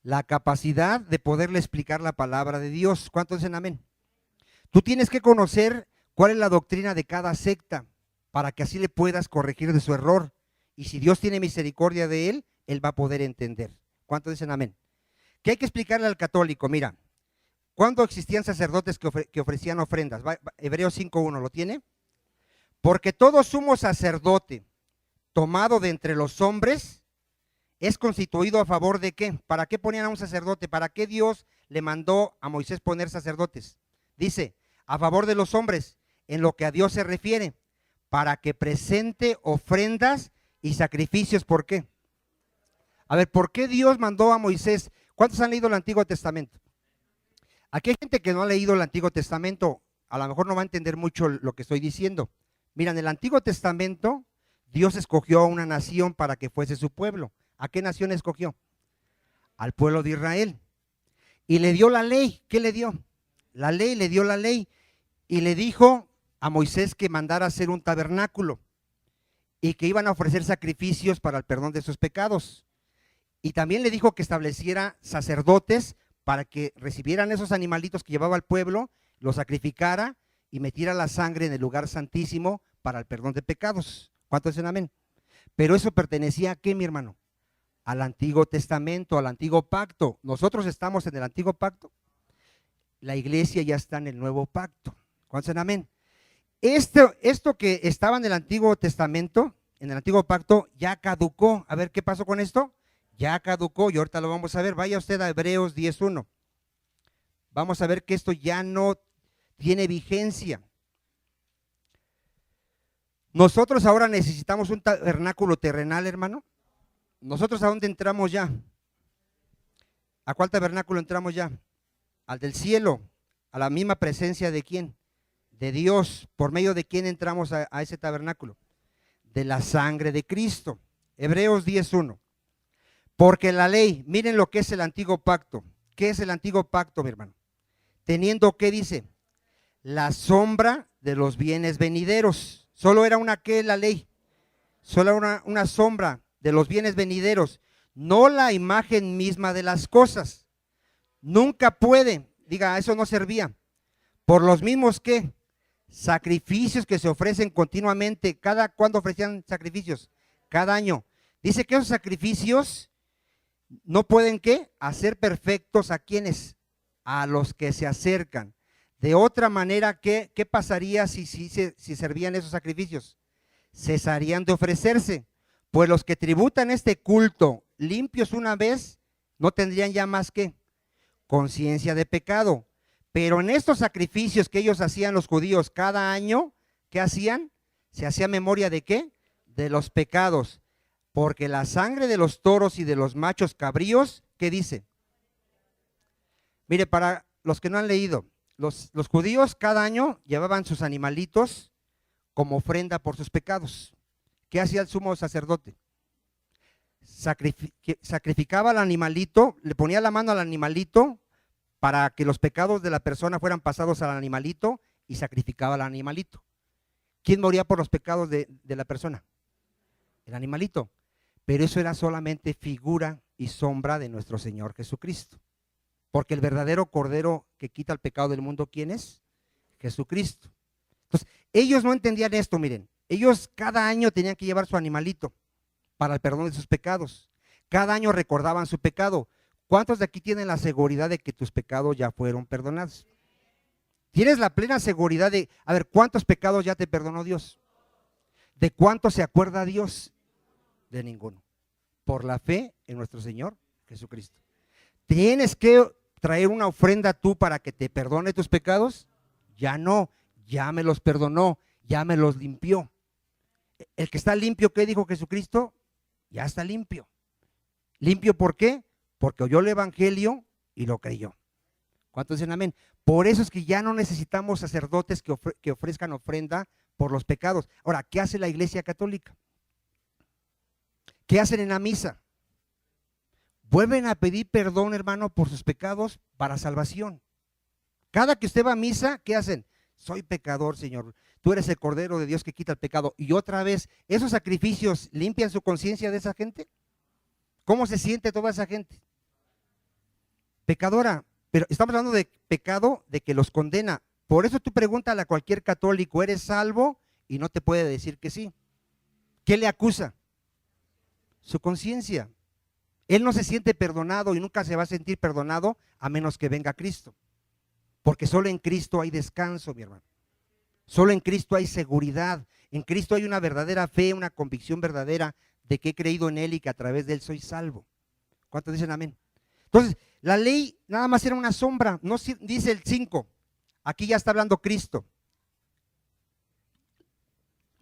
La capacidad de poderle explicar la palabra de Dios. ¿Cuántos dicen amén? Tú tienes que conocer cuál es la doctrina de cada secta para que así le puedas corregir de su error. Y si Dios tiene misericordia de él, él va a poder entender. ¿Cuántos dicen amén? ¿Qué hay que explicarle al católico? Mira, ¿cuándo existían sacerdotes que ofrecían ofrendas? Hebreos 5.1, ¿lo tiene? Porque todo sumo sacerdote tomado de entre los hombres es constituido a favor de ¿qué? ¿Para qué ponían a un sacerdote? ¿Para qué Dios le mandó a Moisés poner sacerdotes? Dice, a favor de los hombres, en lo que a Dios se refiere, para que presente ofrendas y sacrificios. ¿Por qué? A ver, ¿por qué Dios mandó a Moisés? ¿Cuántos han leído el Antiguo Testamento? Aquí hay gente que no ha leído el Antiguo Testamento, a lo mejor no va a entender mucho lo que estoy diciendo. Mira, en el Antiguo Testamento, Dios escogió a una nación para que fuese su pueblo. ¿A qué nación escogió? Al pueblo de Israel. Y le dio la ley. ¿Qué le dio? La ley, le dio la ley. Y le dijo a Moisés que mandara hacer un tabernáculo y que iban a ofrecer sacrificios para el perdón de sus pecados. Y también le dijo que estableciera sacerdotes para que recibieran esos animalitos que llevaba el pueblo, los sacrificara y metiera la sangre en el lugar santísimo para el perdón de pecados. ¿Cuántos dicen amén? Pero eso pertenecía ¿a qué, mi hermano? Al Antiguo Testamento, al Antiguo Pacto. Nosotros estamos en el Antiguo Pacto. La iglesia ya está en el Nuevo Pacto. ¿Cuántos dicen amén? Esto que estaba en el Antiguo Testamento, en el Antiguo Pacto, ya caducó. A ver, ¿qué pasó con esto? Ya caducó y ahorita lo vamos a ver. Vaya usted a Hebreos 10.1. Vamos a ver que esto ya no tiene vigencia. Nosotros ahora necesitamos un tabernáculo terrenal, hermano. ¿Nosotros a dónde entramos ya? ¿A cuál tabernáculo entramos ya? Al del cielo, a la misma presencia ¿de quién? De Dios. ¿Por medio de quién entramos a ese tabernáculo? De la sangre de Cristo. Hebreos 10.1. Porque la ley, miren lo que es el Antiguo Pacto. ¿Qué es el Antiguo Pacto, mi hermano? Teniendo, ¿qué dice? La sombra de los bienes venideros. Solo era una, ¿qué? La ley. Solo era una sombra de los bienes venideros, no la imagen misma de las cosas. Nunca puede, diga, eso no servía. Por los mismos que sacrificios que se ofrecen continuamente. ¿Cuándo ofrecían sacrificios? Cada año. Dice que esos sacrificios no pueden ¿qué? Hacer perfectos a quienes, a los que se acercan. De otra manera, ¿qué pasaría si servían esos sacrificios? Cesarían de ofrecerse. Pues los que tributan este culto limpios una vez, no tendrían ya más que conciencia de pecado. Pero en estos sacrificios que ellos hacían los judíos cada año, ¿qué hacían? Se hacía memoria ¿de qué? De los pecados. Porque la sangre de los toros y de los machos cabríos, ¿qué dice? Mire, para los que no han leído, los judíos cada año llevaban sus animalitos como ofrenda por sus pecados. ¿Qué hacía el sumo sacerdote? Sacrificaba al animalito, le ponía la mano al animalito para que los pecados de la persona fueran pasados al animalito y sacrificaba al animalito. ¿Quién moría por los pecados de la persona? El animalito. Pero eso era solamente figura y sombra de nuestro Señor Jesucristo. Porque el verdadero Cordero que quita el pecado del mundo, ¿quién es? Jesucristo. Entonces, ellos no entendían esto, miren. Ellos cada año tenían que llevar su animalito para el perdón de sus pecados. Cada año recordaban su pecado. ¿Cuántos de aquí tienen la seguridad de que tus pecados ya fueron perdonados? Tienes la plena seguridad de, a ver, ¿cuántos pecados ya te perdonó Dios? ¿De cuántos se acuerda Dios? De ninguno. Por la fe en nuestro Señor Jesucristo. ¿Tienes que traer una ofrenda tú para que te perdone tus pecados? Ya no, ya me los perdonó, ya me los limpió. El que está limpio, ¿qué dijo Jesucristo? Ya está limpio. ¿Limpio por qué? Porque oyó el evangelio y lo creyó. ¿Cuántos dicen amén? Por eso es que ya no necesitamos sacerdotes que ofrezcan ofrenda por los pecados. Ahora, ¿qué hace la Iglesia Católica? ¿Qué hacen en la misa? Vuelven a pedir perdón, hermano, por sus pecados para salvación. Cada que usted va a misa, ¿qué hacen? Soy pecador, Señor. Tú eres el Cordero de Dios que quita el pecado. Y otra vez, ¿esos sacrificios limpian su conciencia de esa gente? ¿Cómo se siente toda esa gente? Pecadora. Pero estamos hablando de pecado, de que los condena. Por eso tú pregúntale a cualquier católico, ¿eres salvo? Y no te puede decir que sí. ¿Qué le acusa? Su conciencia. Él no se siente perdonado y nunca se va a sentir perdonado a menos que venga Cristo. Porque solo en Cristo hay descanso, mi hermano. Solo en Cristo hay seguridad. En Cristo hay una verdadera fe, una convicción verdadera de que he creído en Él y que a través de Él soy salvo. ¿Cuántos dicen amén? Entonces, la ley nada más era una sombra. No dice el 5. Aquí ya está hablando Cristo.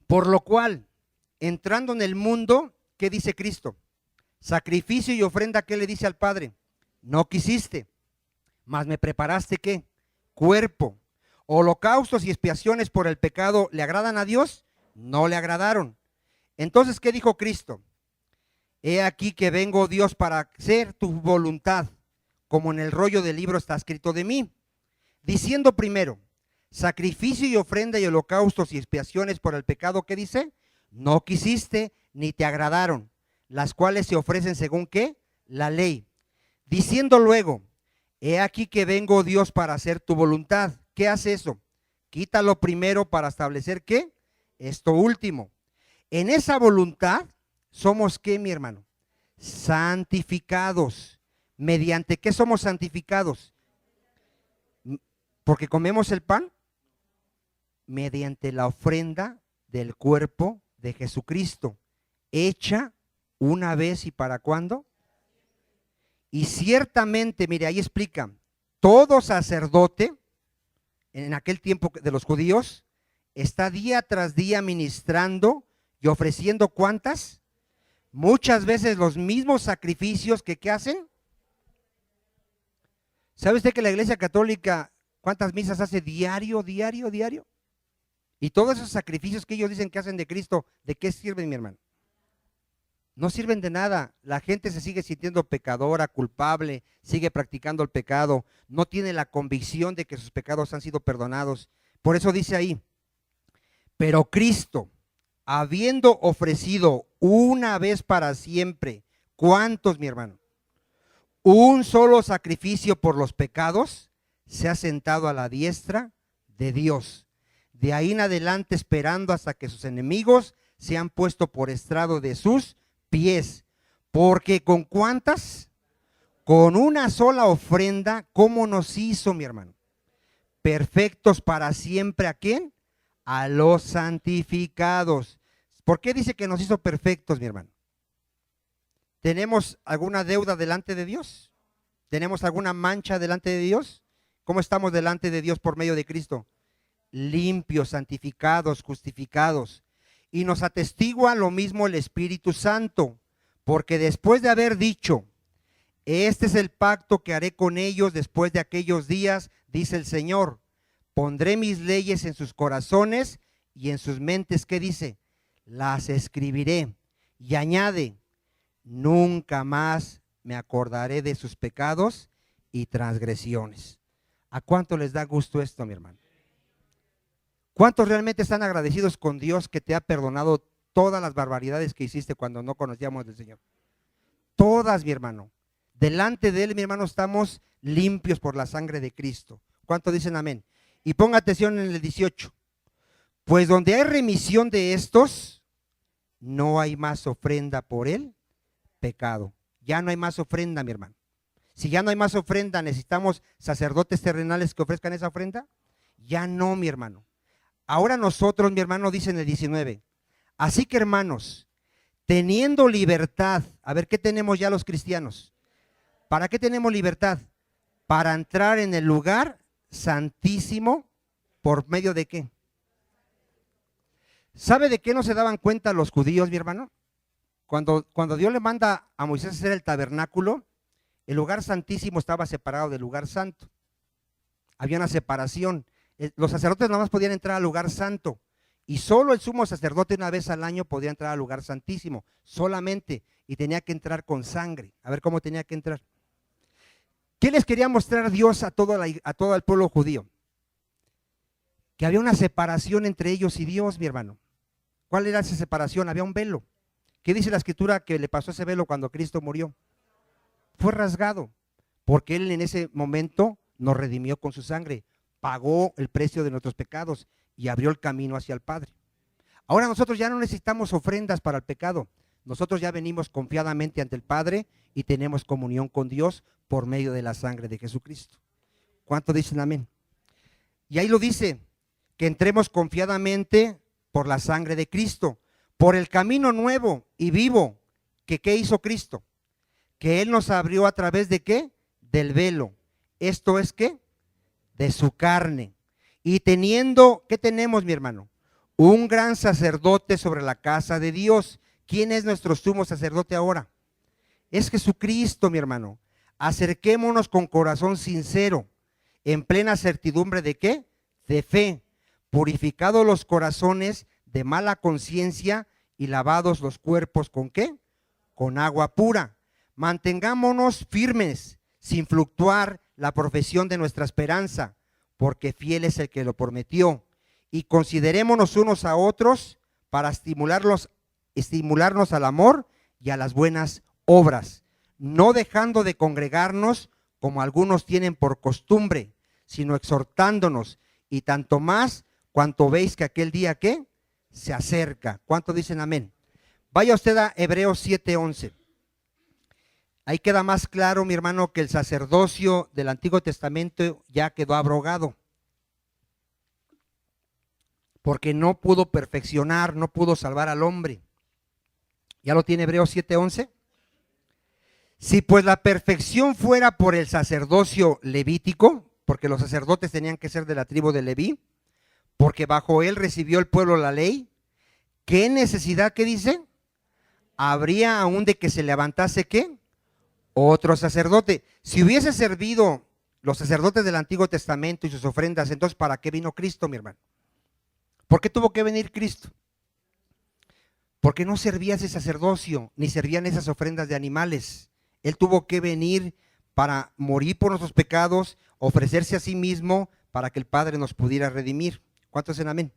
Por lo cual, entrando en el mundo, ¿qué dice Cristo? Sacrificio y ofrenda, ¿qué le dice al Padre? No quisiste, mas me preparaste, ¿qué? Cuerpo. Holocaustos y expiaciones por el pecado, ¿le agradan a Dios? No le agradaron. Entonces, ¿qué dijo Cristo? He aquí que vengo, Dios, para hacer tu voluntad, como en el rollo del libro está escrito de mí. Diciendo primero, sacrificio y ofrenda y holocaustos y expiaciones por el pecado, ¿qué dice? No quisiste ni te agradaron, las cuales se ofrecen según ¿qué? La ley. Diciendo luego, he aquí que vengo, Dios, para hacer tu voluntad. ¿Qué hace eso? Quítalo primero para establecer ¿qué? Esto último. En esa voluntad somos ¿qué, mi hermano? Santificados. ¿Mediante qué somos santificados? ¿Porque comemos el pan? Mediante la ofrenda del cuerpo de Jesucristo, hecha una vez y para cuándo. Y ciertamente, mire, ahí explica, todo sacerdote en aquel tiempo de los judíos está día tras día ministrando y ofreciendo ¿cuántas? Muchas veces los mismos sacrificios que ¿qué hacen? ¿Sabe usted que la Iglesia Católica cuántas misas hace diario? Y todos esos sacrificios que ellos dicen que hacen de Cristo, ¿de qué sirven, mi hermano? No sirven de nada. La gente se sigue sintiendo pecadora, culpable, sigue practicando el pecado, no tiene la convicción de que sus pecados han sido perdonados. Por eso dice ahí, pero Cristo, habiendo ofrecido una vez para siempre, ¿cuántos, mi hermano? Un solo sacrificio por los pecados, se ha sentado a la diestra de Dios. De ahí en adelante esperando hasta que sus enemigos se han puesto por estrado de sus pies. Porque ¿con cuántas? Con una sola ofrenda, ¿cómo nos hizo, mi hermano? Perfectos para siempre, ¿a quién? A los santificados. ¿Por qué dice que nos hizo perfectos, mi hermano? ¿Tenemos alguna deuda delante de Dios? ¿Tenemos alguna mancha delante de Dios? ¿Cómo estamos delante de Dios por medio de Cristo? Limpios, santificados, justificados. Y nos atestigua lo mismo el Espíritu Santo, porque después de haber dicho, este es el pacto que haré con ellos después de aquellos días, dice el Señor, pondré mis leyes en sus corazones y en sus mentes, ¿qué dice? Las escribiré. Y añade, nunca más me acordaré de sus pecados y transgresiones. ¿A cuánto les da gusto esto, mi hermano? ¿Cuántos realmente están agradecidos con Dios que te ha perdonado todas las barbaridades que hiciste cuando no conocíamos del Señor? Todas, mi hermano. Delante de Él, mi hermano, estamos limpios por la sangre de Cristo. ¿Cuántos dicen amén? Y ponga atención en el 18. Pues donde hay remisión de estos, no hay más ofrenda por el pecado. Ya no hay más ofrenda, mi hermano. Si ya no hay más ofrenda, ¿necesitamos sacerdotes terrenales que ofrezcan esa ofrenda? Ya no, mi hermano. Ahora nosotros, mi hermano, dice en el 19, así que hermanos, teniendo libertad, a ver, ¿qué tenemos ya los cristianos? ¿Para qué tenemos libertad? Para entrar en el lugar santísimo, ¿por medio de qué? ¿Sabe de qué no se daban cuenta los judíos, mi hermano? Cuando Dios le manda a Moisés a hacer el tabernáculo, el lugar santísimo estaba separado del lugar santo. Había una separación. Los sacerdotes nada más podían entrar al lugar santo. Y solo el sumo sacerdote una vez al año podía entrar al lugar santísimo. Solamente. Y tenía que entrar con sangre. A ver cómo tenía que entrar. ¿Qué les quería mostrar Dios a todo el pueblo judío? Que había una separación entre ellos y Dios, mi hermano. ¿Cuál era esa separación? Había un velo. ¿Qué dice la escritura que le pasó a ese velo cuando Cristo murió? Fue rasgado, porque Él en ese momento nos redimió con su sangre, pagó el precio de nuestros pecados y abrió el camino hacia el Padre. Ahora nosotros ya no necesitamos ofrendas para el pecado. Nosotros ya venimos confiadamente ante el Padre y tenemos comunión con Dios por medio de la sangre de Jesucristo. ¿Cuántos dicen amén? Y ahí lo dice, que entremos confiadamente por la sangre de Cristo, por el camino nuevo y vivo, que ¿qué hizo Cristo? Que Él nos abrió a través de ¿qué? Del velo. Esto es ¿qué? De su carne. Y teniendo, ¿qué tenemos, mi hermano? Un gran sacerdote sobre la casa de Dios. ¿Quién es nuestro sumo sacerdote ahora? Es Jesucristo, mi hermano. Acerquémonos con corazón sincero, en plena certidumbre de ¿qué? De fe, purificados los corazones de mala conciencia y lavados los cuerpos ¿con qué? Con agua pura. Mantengámonos firmes, sin fluctuar la profesión de nuestra esperanza, porque fiel es el que lo prometió. Y considerémonos unos a otros para estimularnos al amor y a las buenas obras, no dejando de congregarnos como algunos tienen por costumbre, sino exhortándonos, y tanto más cuanto veis que aquel día ¿qué? Se acerca. ¿Cuánto dicen amén? Vaya usted a Hebreos 7:11. Ahí queda más claro, mi hermano, que el sacerdocio del Antiguo Testamento ya quedó abrogado, porque no pudo perfeccionar, no pudo salvar al hombre. ¿Ya lo tiene Hebreos 7:11? Si pues la perfección fuera por el sacerdocio levítico, porque los sacerdotes tenían que ser de la tribu de Leví, porque bajo él recibió el pueblo la ley, ¿qué necesidad, qué dice? Habría aún de que se levantase ¿qué? Otro sacerdote. Si hubiese servido los sacerdotes del Antiguo Testamento y sus ofrendas, entonces ¿para qué vino Cristo, mi hermano? ¿Por qué tuvo que venir Cristo? Porque no servía ese sacerdocio, ni servían esas ofrendas de animales. Él tuvo que venir para morir por nuestros pecados, ofrecerse a sí mismo para que el Padre nos pudiera redimir. ¿Cuántos dicen amén?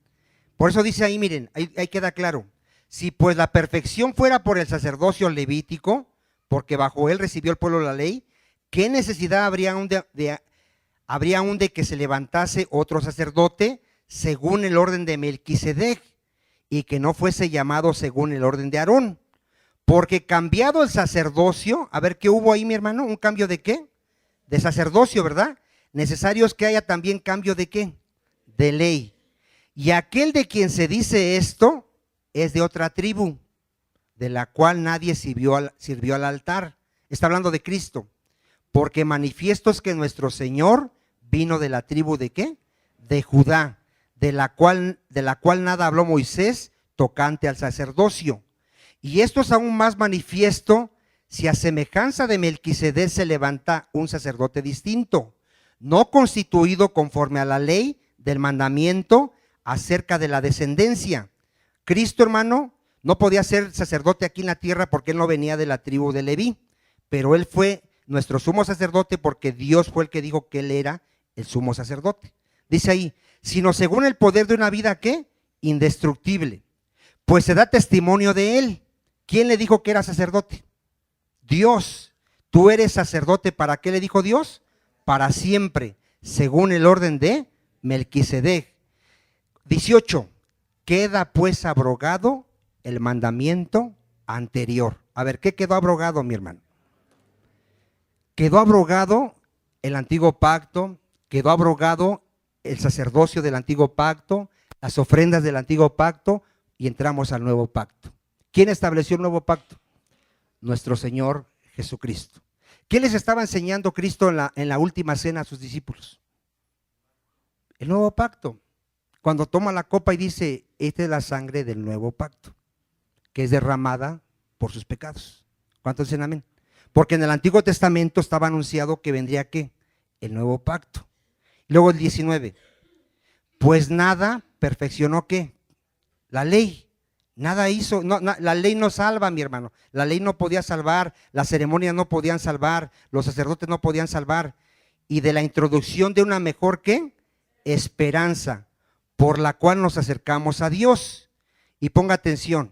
Por eso dice ahí, miren, ahí queda claro. Si pues la perfección fuera por el sacerdocio levítico, porque bajo él recibió el pueblo la ley, ¿qué necesidad habría aún de que se levantase otro sacerdote según el orden de Melquisedec y que no fuese llamado según el orden de Aarón? Porque cambiado el sacerdocio, a ver, ¿qué hubo ahí, mi hermano? ¿Un cambio de qué? De sacerdocio, ¿verdad? Necesario es que haya también cambio de qué? De ley. Y aquel de quien se dice esto es de otra tribu, de la cual nadie sirvió al altar. Está hablando de Cristo. Porque manifiesto es que nuestro Señor vino de la tribu de ¿qué? De Judá, de la cual nada habló Moisés tocante al sacerdocio. Y esto es aún más manifiesto si a semejanza de Melquisedec se levanta un sacerdote distinto, no constituido conforme a la ley del mandamiento acerca de la descendencia. Cristo, hermano, no podía ser sacerdote aquí en la tierra porque él no venía de la tribu de Leví, pero él fue nuestro sumo sacerdote porque Dios fue el que dijo que él era el sumo sacerdote. Dice ahí, sino según el poder de una vida, ¿qué? Indestructible. Pues se da testimonio de él. ¿Quién le dijo que era sacerdote? Dios. Tú eres sacerdote, ¿para qué le dijo Dios? Para siempre, según el orden de Melquisedec. 18. Queda pues abrogado el mandamiento anterior. A ver, ¿qué quedó abrogado, mi hermano? Quedó abrogado el antiguo pacto, quedó abrogado el sacerdocio del antiguo pacto, las ofrendas del antiguo pacto, y entramos al nuevo pacto. ¿Quién estableció el nuevo pacto? Nuestro Señor Jesucristo. ¿Qué les estaba enseñando Cristo en la última cena a sus discípulos? El nuevo pacto. Cuando toma la copa y dice, esta es la sangre del nuevo pacto, que es derramada por sus pecados. ¿Cuántos dicen amén? Porque en el Antiguo Testamento estaba anunciado que vendría ¿qué? El nuevo pacto. Luego el 19. Pues nada perfeccionó ¿qué? La ley. Nada hizo, no, la ley no salva, mi hermano. La ley no podía salvar, las ceremonias no podían salvar, los sacerdotes no podían salvar. Y de la introducción de una mejor ¿qué? Esperanza, por la cual nos acercamos a Dios. Y ponga atención,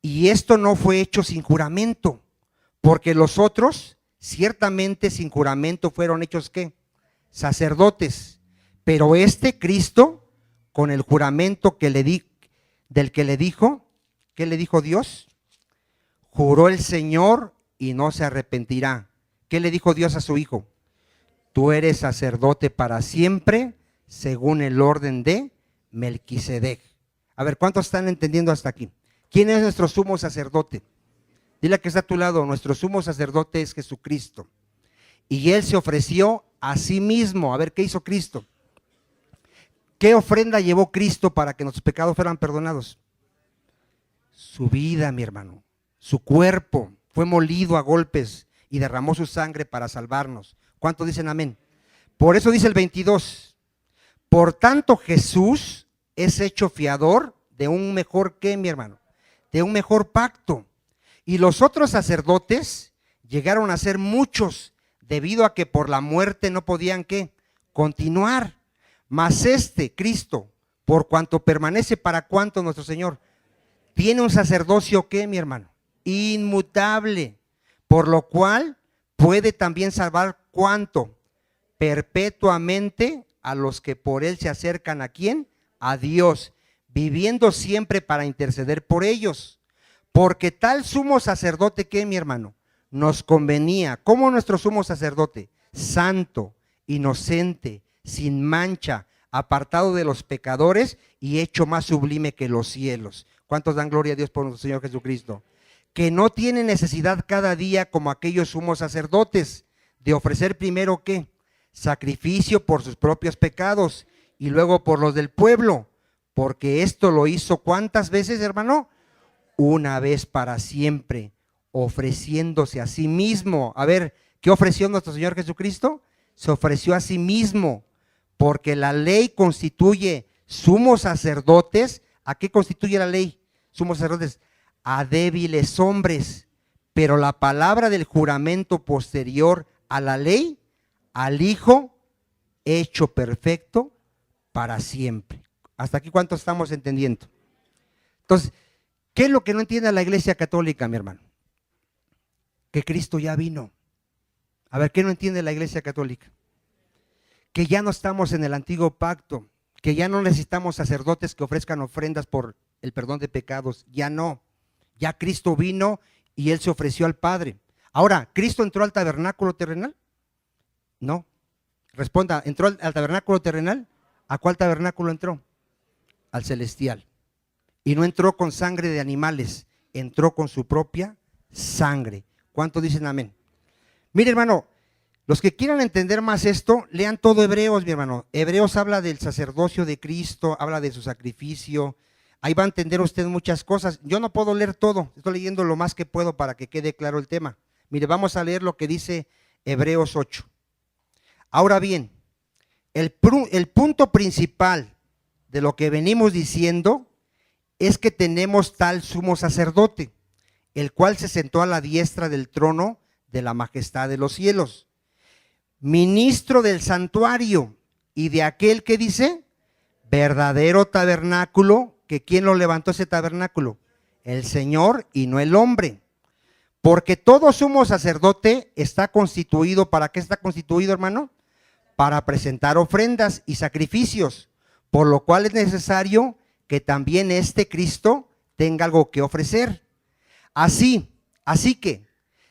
y esto no fue hecho sin juramento, porque los otros ciertamente sin juramento fueron hechos ¿qué? Sacerdotes. Pero este Cristo, con el juramento que del que le dijo, ¿qué le dijo Dios? Juró el Señor y no se arrepentirá. ¿Qué le dijo Dios a su hijo? Tú eres sacerdote para siempre, según el orden de Melquisedec. A ver, ¿cuántos están entendiendo hasta aquí? ¿Quién es nuestro sumo sacerdote? Dile que está a tu lado, nuestro sumo sacerdote es Jesucristo. Y Él se ofreció a sí mismo. A ver, ¿qué hizo Cristo? ¿Qué ofrenda llevó Cristo para que nuestros pecados fueran perdonados? Su vida, mi hermano. Su cuerpo fue molido a golpes y derramó su sangre para salvarnos. ¿Cuántos dicen amén? Por eso dice el 22. Por tanto, Jesús es hecho fiador de un mejor ¿qué, mi hermano? De un mejor pacto. Y los otros sacerdotes llegaron a ser muchos, debido a que por la muerte no podían ¿qué? Continuar. Mas este Cristo, por cuanto permanece para cuánto nuestro Señor, tiene un sacerdocio ¿qué, mi hermano? Inmutable, por lo cual puede también salvar ¿cuánto? Perpetuamente a los que por él se acercan ¿a quién? A Dios, viviendo siempre para interceder por ellos. Porque tal sumo sacerdote que, mi hermano, nos convenía, como nuestro sumo sacerdote, santo, inocente, sin mancha, apartado de los pecadores y hecho más sublime que los cielos. ¿Cuántos dan gloria a Dios por nuestro Señor Jesucristo? Que no tiene necesidad cada día, como aquellos sumos sacerdotes, de ofrecer primero ¿qué? Sacrificio por sus propios pecados y luego por los del pueblo, porque esto lo hizo ¿cuántas veces, hermano? Una vez para siempre, ofreciéndose a sí mismo. A ver, ¿qué ofreció nuestro Señor Jesucristo? Se ofreció a sí mismo, porque la ley constituye sumos sacerdotes. ¿A qué constituye la ley? Sumos sacerdotes, a débiles hombres, pero la palabra del juramento posterior a la ley, al Hijo hecho perfecto para siempre. Hasta aquí, ¿cuánto estamos entendiendo? Entonces, ¿qué es lo que no entiende la Iglesia Católica, mi hermano? Que Cristo ya vino. A ver, ¿qué no entiende la Iglesia Católica? Que ya no estamos en el antiguo pacto, que ya no necesitamos sacerdotes que ofrezcan ofrendas por el perdón de pecados. Ya no. Ya Cristo vino y Él se ofreció al Padre. Ahora, ¿Cristo entró al tabernáculo terrenal? No. Responda, ¿entró al tabernáculo terrenal? ¿A cuál tabernáculo entró? Al celestial. Y no entró con sangre de animales, entró con su propia sangre. ¿Cuántos dicen amén? Mire, hermano, los que quieran entender más esto, lean todo Hebreos, mi hermano. Hebreos habla del sacerdocio de Cristo, habla de su sacrificio. Ahí va a entender usted muchas cosas. Yo no puedo leer todo, estoy leyendo lo más que puedo para que quede claro el tema. Mire, vamos a leer lo que dice Hebreos 8. Ahora bien, el punto principal de lo que venimos diciendo es que tenemos tal sumo sacerdote, el cual se sentó a la diestra del trono de la majestad de los cielos, ministro del santuario, y de aquel que dice, verdadero tabernáculo, que ¿quién lo levantó ese tabernáculo? El Señor y no el hombre. Porque todo sumo sacerdote está constituido, ¿para qué está constituido, hermano? Para presentar ofrendas y sacrificios, por lo cual es necesario que también este Cristo tenga algo que ofrecer. Así que,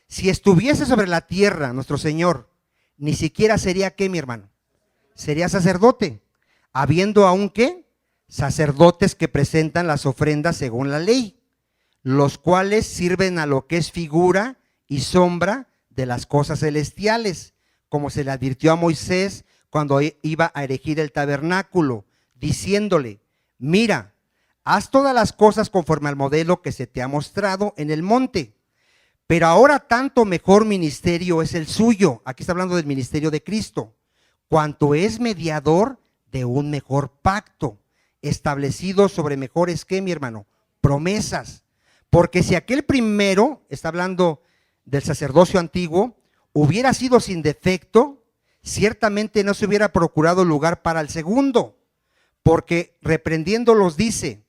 si estuviese sobre la tierra nuestro Señor, ni siquiera sería, ¿qué, mi hermano? Sería sacerdote, habiendo aún, ¿qué? Sacerdotes que presentan las ofrendas según la ley, los cuales sirven a lo que es figura y sombra de las cosas celestiales, como se le advirtió a Moisés cuando iba a erigir el tabernáculo, diciéndole, mira, haz todas las cosas conforme al modelo que se te ha mostrado en el monte. Pero ahora tanto mejor ministerio es el suyo, aquí está hablando del ministerio de Cristo, cuanto es mediador de un mejor pacto, establecido sobre mejores, ¿qué, mi hermano? Promesas. Porque si aquel primero, está hablando del sacerdocio antiguo, hubiera sido sin defecto, ciertamente no se hubiera procurado lugar para el segundo, porque reprendiéndolos dice,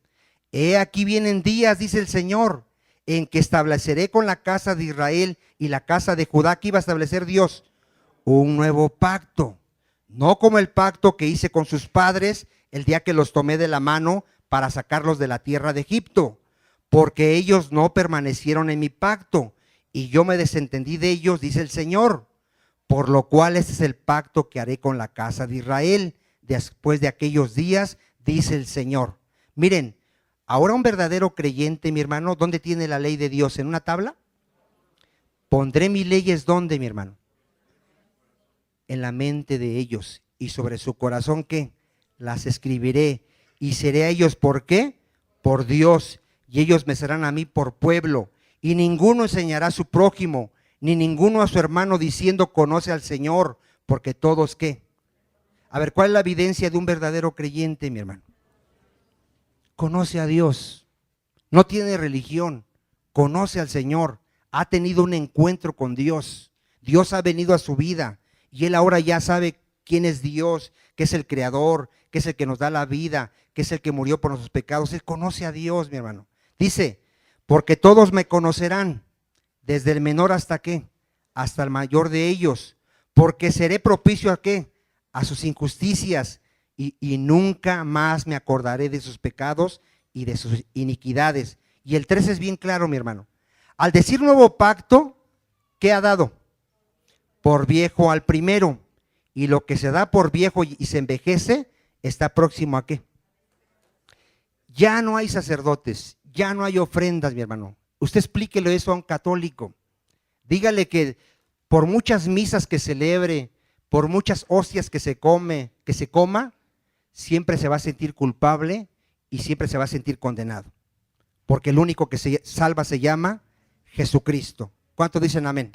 he aquí vienen días, dice el Señor, en que estableceré con la casa de Israel y la casa de Judá, que iba a establecer Dios, un nuevo pacto, no como el pacto que hice con sus padres el día que los tomé de la mano para sacarlos de la tierra de Egipto, porque ellos no permanecieron en mi pacto y yo me desentendí de ellos, dice el Señor, por lo cual este es el pacto que haré con la casa de Israel después de aquellos días, dice el Señor. Miren, ahora un verdadero creyente, mi hermano, ¿dónde tiene la ley de Dios? ¿En una tabla? Pondré mis leyes, ¿dónde, mi hermano? En la mente de ellos, y sobre su corazón, ¿qué? Las escribiré, y seré a ellos, ¿por qué? Por Dios, y ellos me serán a mí por pueblo, y ninguno enseñará a su prójimo, ni ninguno a su hermano diciendo, conoce al Señor, porque todos, ¿qué? A ver, ¿cuál es la evidencia de un verdadero creyente, mi hermano? Conoce a Dios, no tiene religión, conoce al Señor, ha tenido un encuentro con Dios, Dios ha venido a su vida, y él ahora ya sabe quién es Dios, que es el creador, que es el que nos da la vida, que es el que murió por nuestros pecados. Él conoce a Dios, mi hermano. Dice, porque todos me conocerán, desde el menor hasta qué, hasta el mayor de ellos, porque seré propicio a qué, a sus injusticias, y nunca más me acordaré de sus pecados y de sus iniquidades. Y el 3 es bien claro, mi hermano. Al decir nuevo pacto, ¿qué ha dado? Por viejo al primero, y lo que se da por viejo y se envejece, está próximo a qué. Ya no hay sacerdotes, ya no hay ofrendas, mi hermano. Usted explíquele eso a un católico. Dígale que por muchas misas que celebre, por muchas hostias que se coma, siempre se va a sentir culpable y siempre se va a sentir condenado. Porque el único que se salva se llama Jesucristo. ¿Cuántos dicen amén?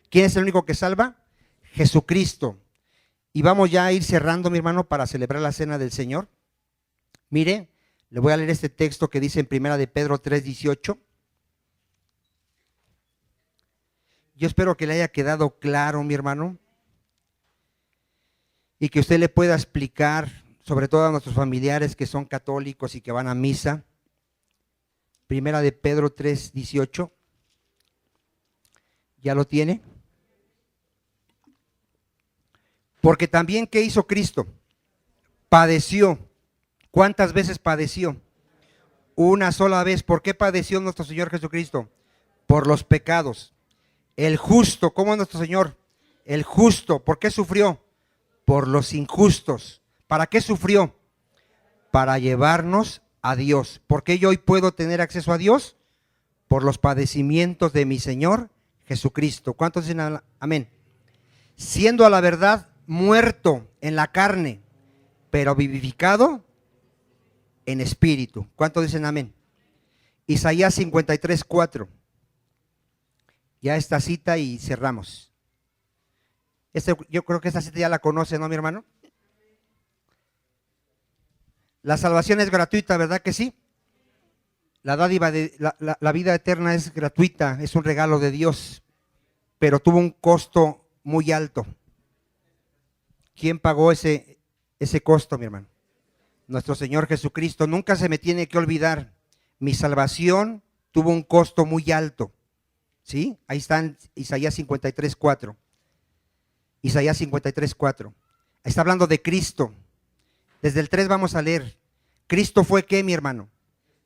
¿Quién es el único que salva? Jesucristo. Y vamos ya a ir cerrando, mi hermano, para celebrar la cena del Señor. Mire, le voy a leer este texto que dice en 1 de Pedro 3:18. Yo espero que le haya quedado claro, mi hermano, y que usted le pueda explicar, sobre todo a nuestros familiares que son católicos y que van a misa. 1 de Pedro 3:18. ¿Ya lo tiene? Porque también, ¿qué hizo Cristo? Padeció. ¿Cuántas veces padeció? Una sola vez. ¿Por qué padeció nuestro Señor Jesucristo? Por los pecados. El justo, ¿cómo es nuestro Señor? El justo, ¿por qué sufrió? Por los injustos. ¿Para qué sufrió? Para llevarnos a Dios. ¿Por qué yo hoy puedo tener acceso a Dios? Por los padecimientos de mi Señor Jesucristo. ¿Cuántos dicen amén? Siendo a la verdad muerto en la carne, pero vivificado en espíritu. ¿Cuántos dicen amén? Isaías 53:4. Ya esta cita y cerramos. Yo creo que esta cita ya la conoce, ¿no, mi hermano? La salvación es gratuita, ¿verdad que sí? La dádiva de la vida eterna es gratuita, es un regalo de Dios, pero tuvo un costo muy alto. ¿Quién pagó ese ese costo, mi hermano. Nuestro Señor Jesucristo, nunca se me tiene que olvidar, mi salvación tuvo un costo muy alto. ¿Sí? Ahí está en Isaías 53:4. Isaías 53:4. Está hablando de Cristo. Desde el 3 vamos a leer. Cristo fue ¿qué, mi hermano?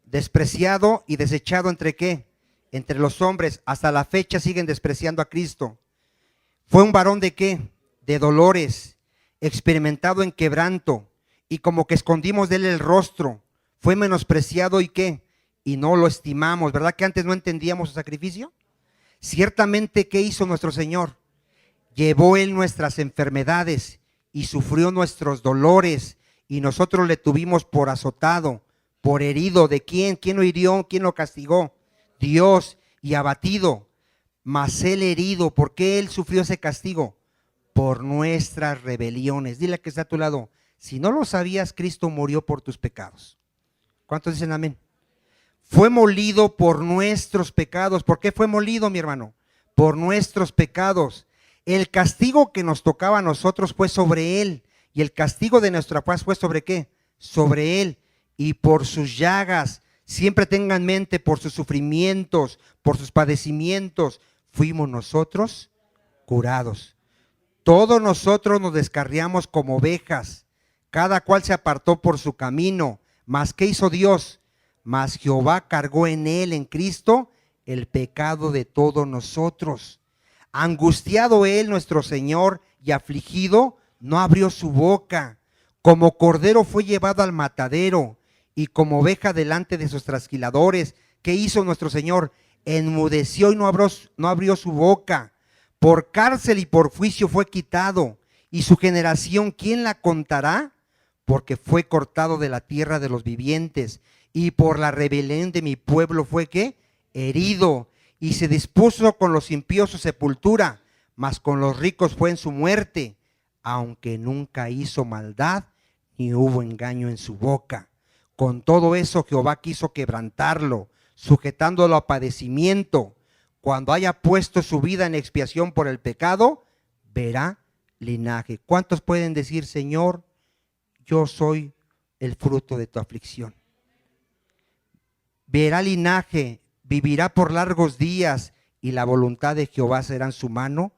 Despreciado y desechado entre ¿qué? Entre los hombres. Hasta la fecha siguen despreciando a Cristo. Fue un varón de ¿qué? De dolores, experimentado en quebranto, y como que escondimos de él el rostro. Fue menospreciado y ¿qué? Y no lo estimamos. ¿Verdad que antes no entendíamos su sacrificio? Ciertamente, ¿qué hizo nuestro Señor? Llevó él nuestras enfermedades y sufrió nuestros dolores, y nosotros le tuvimos por azotado, por herido. ¿De quién? ¿Quién lo hirió? ¿Quién lo castigó? Dios. Y abatido, mas él herido. ¿Por qué él sufrió ese castigo? Por nuestras rebeliones. Dile que está a tu lado, si no lo sabías, Cristo murió por tus pecados. ¿Cuántos dicen amén? Fue molido por nuestros pecados. ¿Por qué fue molido, mi hermano? Por nuestros pecados. El castigo que nos tocaba a nosotros fue sobre él, y el castigo de nuestra paz fue ¿sobre qué? Sobre él. Y por sus llagas, siempre tengan en mente, por sus sufrimientos, por sus padecimientos, fuimos nosotros curados. Todos nosotros nos descarriamos como ovejas, cada cual se apartó por su camino. Mas ¿qué hizo Dios? Mas Jehová cargó en él, en Cristo, el pecado de todos nosotros. Angustiado él, nuestro Señor, y afligido, no abrió su boca. Como cordero fue llevado al matadero, y como oveja delante de sus trasquiladores. ¿Qué hizo nuestro Señor? Enmudeció y no abrió su boca. Por cárcel y por juicio fue quitado. Y su generación, ¿quién la contará? Porque fue cortado de la tierra de los vivientes. Y por la rebelión de mi pueblo fue ¿qué? Herido. Y se dispuso con los impíos su sepultura, mas con los ricos fue en su muerte, aunque nunca hizo maldad, ni hubo engaño en su boca. Con todo eso Jehová quiso quebrantarlo, sujetándolo a padecimiento. Cuando haya puesto su vida en expiación por el pecado, verá linaje. ¿Cuántos pueden decir, Señor, yo soy el fruto de tu aflicción? Verá linaje, vivirá por largos días, y la voluntad de Jehová será en su mano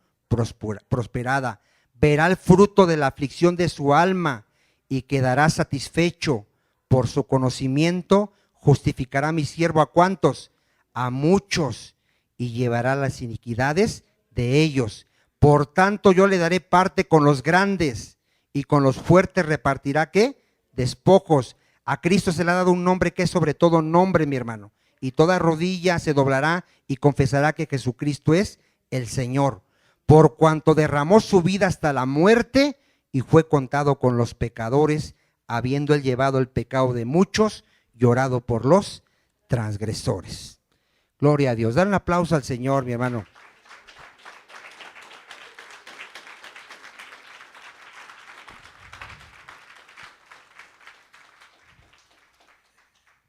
prosperada. Verá el fruto de la aflicción de su alma, y quedará satisfecho. Por su conocimiento justificará mi siervo ¿a cuántos? A muchos, y llevará las iniquidades de ellos. Por tanto yo le daré parte con los grandes, y con los fuertes repartirá ¿qué? Despojos. A Cristo se le ha dado un nombre que es sobre todo nombre, mi hermano, y toda rodilla se doblará y confesará que Jesucristo es el Señor. Por cuanto derramó su vida hasta la muerte, y fue contado con los pecadores, habiendo él llevado el pecado de muchos, llorado por los transgresores. Gloria a Dios. Dar un aplauso al Señor, mi hermano.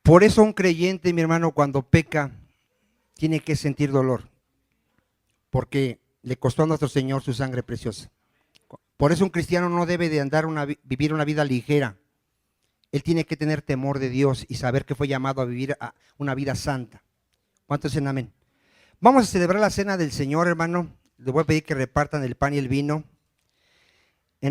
Por eso un creyente, mi hermano, cuando peca, tiene que sentir dolor, porque le costó a nuestro Señor su sangre preciosa. Por eso un cristiano no debe de vivir una vida ligera. Él tiene que tener temor de Dios y saber que fue llamado a vivir una vida santa. ¿Cuántos dicen amén? Vamos a celebrar la cena del Señor, hermano. Les voy a pedir que repartan el pan y el vino.